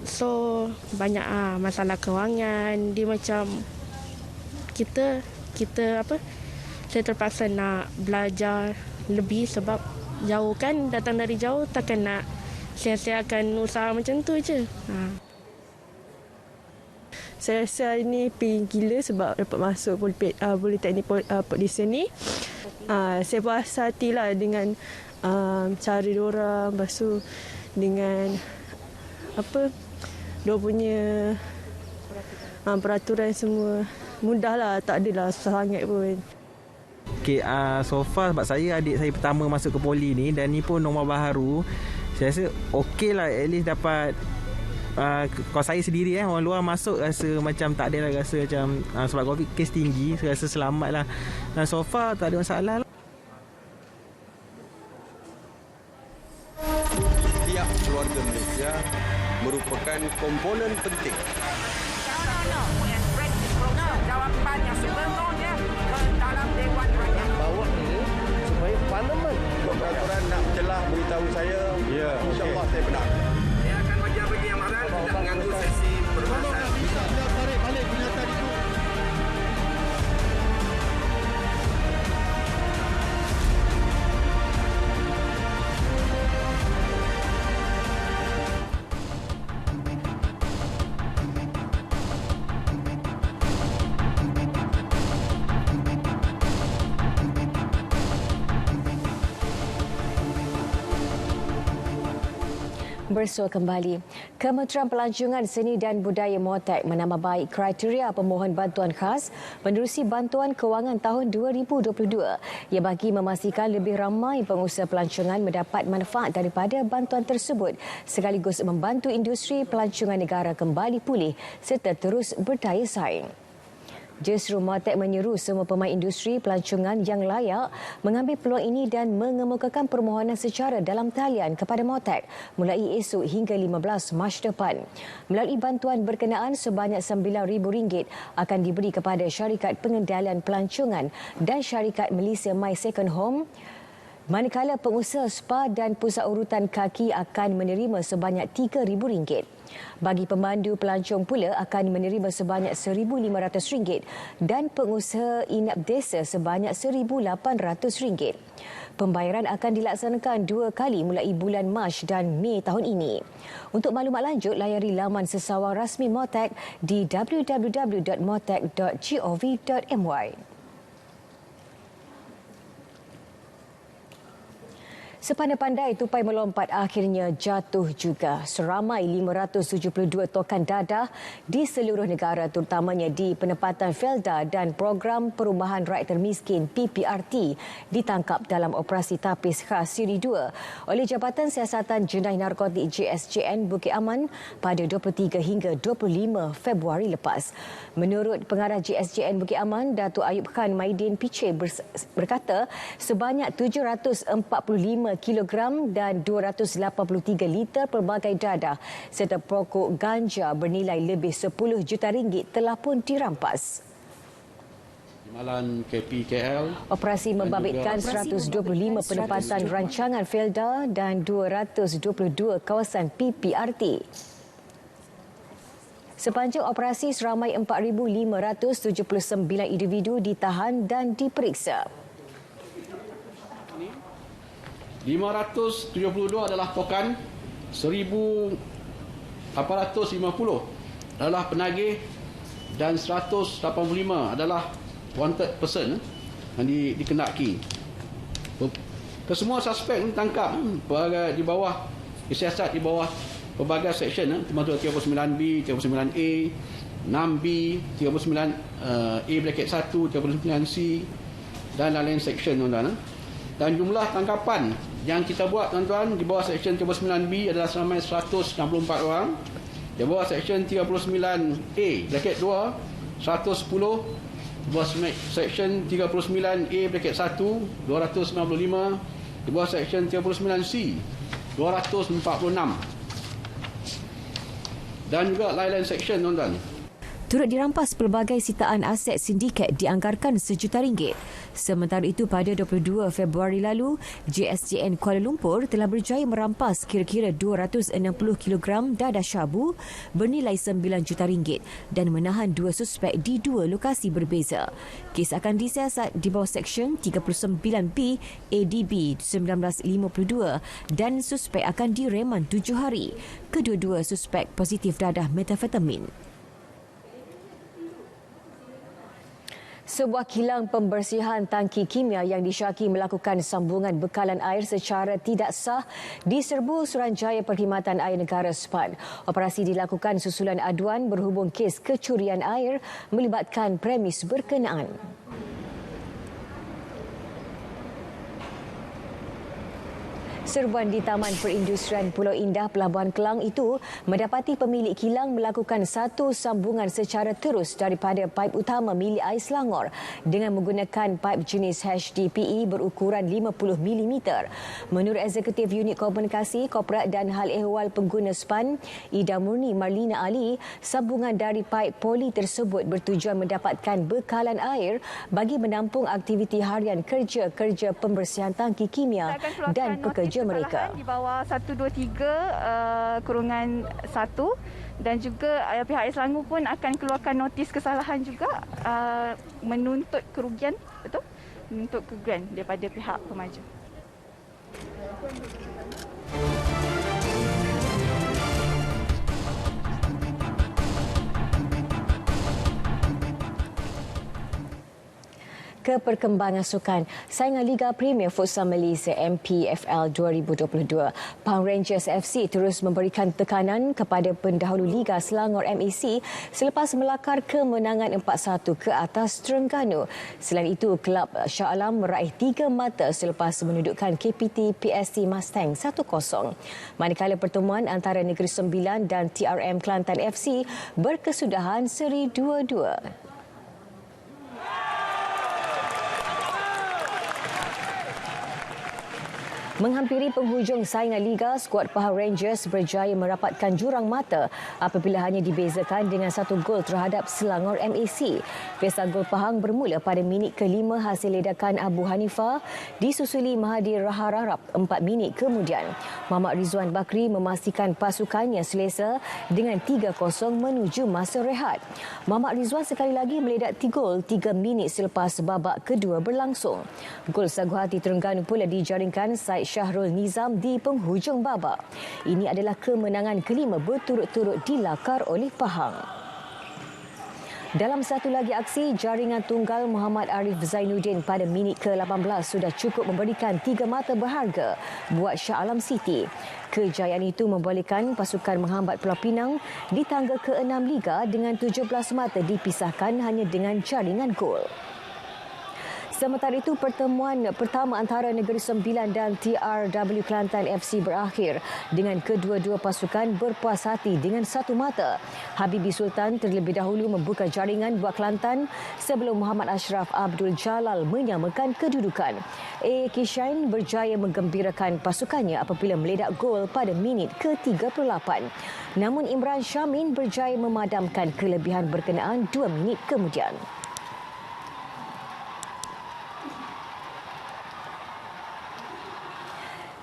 So banyak masalah kewangan, dia macam kita saya terpaksa nak belajar lebih sebab jauh kan, datang dari jauh, takkan nak sia-siakan usaha macam tu je. Saya rasa ini pingin gila sebab dapat masuk Politeknik Port Dickson ni. Saya puas hatilah dengan cara diorang, lepas tu dengan dia punya peraturan semua mudahlah, tak adalah susah sangat pun. Okay, so far sebab adik saya pertama masuk ke poli ni dan ni pun norma baharu, saya rasa okey lah, at least dapat kalau saya sendiri orang luar masuk rasa macam tak ada lah, rasa macam sebab COVID kes tinggi, saya rasa selamat lah dan so far tak ada masalah lah. Setiap keluarga Malaysia merupakan komponen penting. Jawapan yang sebenarnya dalam Dewan Rakyat. Bawa ini supaya parlimen peraturan nak celah beritahu saya. Ya, InsyaAllah saya benar. Saya akan bagi yang amaran tidak mengganggu sesi perbahasan. Bisa tarik balik kenyataan itu. Bersua kembali. Kementerian Pelancongan Seni dan Budaya MOTEK menambah baik kriteria pemohon bantuan khas menerusi bantuan kewangan tahun 2022 yang bagi memastikan lebih ramai pengusaha pelancongan mendapat manfaat daripada bantuan tersebut sekaligus membantu industri pelancongan negara kembali pulih serta terus berdaya saing. Justru MOTEK menyeru semua pemain industri pelancongan yang layak mengambil peluang ini dan mengemukakan permohonan secara dalam talian kepada MOTEK mulai esok hingga 15 Mac depan. Melalui bantuan berkenaan sebanyak RM9,000 akan diberi kepada syarikat pengendalian pelancongan dan syarikat Malaysia My Second Home, manakala pengusaha spa dan pusat urutan kaki akan menerima sebanyak RM3,000. Bagi pemandu pelancong pula akan menerima sebanyak RM1,500 dan pengusaha inap desa sebanyak RM1,800. Pembayaran akan dilaksanakan 2 kali mulai bulan Mac dan Mei tahun ini. Untuk maklumat lanjut, layari laman sesawang rasmi MOTEK di www.motek.gov.my. Sepandai-pandai tupai melompat akhirnya jatuh juga. Seramai 572 tokan dadah di seluruh negara terutamanya di penempatan Felda dan Program Perumahan Rakyat Termiskin PPRT ditangkap dalam operasi tapis khas Siri 2 oleh Jabatan Siasatan Jenayah Narkotik JSJN Bukit Aman pada 23 hingga 25 Februari lepas. Menurut pengarah JSJN Bukit Aman, Datuk Ayub Khan Maidin Piche berkata sebanyak 745 kilogram dan 283 liter pelbagai dadah serta pokok ganja bernilai lebih RM10 juta telah pun dirampas. Timbalan KPKL. Operasi membabitkan 125 penempatan rancangan Felda dan 222 kawasan PPRT. Sepanjang operasi seramai 4,579 individu ditahan dan diperiksa. 572 adalah tokan, 1,850 adalah penagih dan 185 adalah wanted person yang dikenaki. Kesemua suspek ditangkap di bawah disiasat di bawah pelbagai seksyen termasuk 39B, 39A, 6B, 39A bracket 1, 39C dan lain-lain seksyen tuan-tuan. Dan jumlah tangkapan yang kita buat tuan-tuan di bawah seksyen 39B adalah seramai 164 orang. Di bawah seksyen 39A bracket 2 110. Di bawah seksyen 39A bracket 1 295. Di bawah seksyen 39C 246. Dan juga lain-lain seksyen tuan-tuan. Turut dirampas pelbagai sitaan aset sindiket dianggarkan RM1 juta. Sementara itu pada 22 Februari lalu, JSJN Kuala Lumpur telah berjaya merampas kira-kira 260 kg dadah syabu bernilai RM9 juta dan menahan 2 suspek di 2 lokasi berbeza. Kes akan disiasat di bawah Seksyen 39B ADB 1952 dan suspek akan direman 7 hari. Kedua-dua suspek positif dadah metafetamin. Sebuah kilang pembersihan tangki kimia yang disyaki melakukan sambungan bekalan air secara tidak sah diserbu Suruhanjaya Perkhidmatan Air Negara SPAN. Operasi dilakukan susulan aduan berhubung kes kecurian air melibatkan premis berkenaan. Serbuan di Taman Perindustrian Pulau Indah, Pelabuhan Kelang itu mendapati pemilik kilang melakukan satu sambungan secara terus daripada paip utama milik air Selangor dengan menggunakan paip jenis HDPE berukuran 50 mm. Menurut Eksekutif Unit Komunikasi, Korporat dan Hal Ehwal Pengguna SPAN, Ida Murni Marlina Ali, sambungan dari paip poli tersebut bertujuan mendapatkan bekalan air bagi menampung aktiviti harian kerja-kerja pembersihan tangki kimia dan pekerja mereka. Di bawah 123 kurungan 1 dan juga pihak Air Selangor pun akan keluarkan notis kesalahan juga menuntut kerugian, betul? Menuntut kerugian daripada pihak pemaju. Ke perkembangan sukan, saingan Liga Premier Futsal Malaysia MPFL 2022, Pahang Rangers FC terus memberikan tekanan kepada pendahulu Liga Selangor MAC selepas melakar kemenangan 4-1 ke atas Terengganu. Selain itu, kelab Shah Alam meraih 3 mata selepas menundukkan KPT PSC Mustang 1-0. Manakala pertemuan antara Negeri Sembilan dan TRM Kelantan FC berkesudahan seri 2-2. Menghampiri penghujung saingan Liga, skuad Pahang Rangers berjaya merapatkan jurang mata apabila hanya dibezakan dengan 1 gol terhadap Selangor MAC. Pesta gol Pahang bermula pada minit ke-5 hasil ledakan Abu Hanifah disusuli Mahathir Rahararap 4 minit kemudian. Muhammad Rizwan Bakri memastikan pasukannya selesa dengan 3-0 menuju masa rehat. Muhammad Rizwan sekali lagi meledakti gol 3 minit selepas babak kedua berlangsung. Gol sagu hati Terengganu pula dijaringkan Said Syahrul Nizam di penghujung babak. Ini adalah kemenangan kelima berturut-turut dilakar oleh Pahang. Dalam satu lagi aksi, jaringan tunggal Muhammad Arif Zainuddin pada minit ke-18 sudah cukup memberikan 3 mata berharga buat Shah Alam City. Kejayaan itu membolehkan pasukan menghambat Pulau Pinang di tangga ke-6 Liga dengan 17 mata dipisahkan hanya dengan jaringan gol. Sementara itu, pertemuan pertama antara Negeri Sembilan dan TRW Kelantan FC berakhir dengan kedua-dua pasukan berpuas hati dengan 1 mata. Habibi Sultan terlebih dahulu membuka jaringan buat Kelantan sebelum Muhammad Ashraf Abdul Jalal menyamakan kedudukan. Kishain berjaya menggembirakan pasukannya apabila meledak gol pada minit ke-38. Namun Imran Syamin berjaya memadamkan kelebihan berkenaan 2 minit kemudian.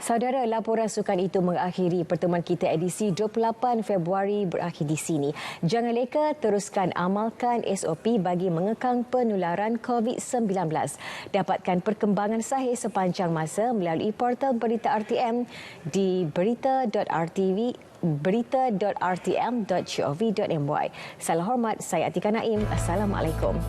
Saudara, laporan sukan itu mengakhiri pertemuan kita edisi 28 Februari berakhir di sini. Jangan leka teruskan amalkan SOP bagi mengekang penularan COVID-19. Dapatkan perkembangan sahih sepanjang masa melalui portal berita RTM di berita.rtm.gov.my. Salam hormat, saya Atika Naim. Assalamualaikum.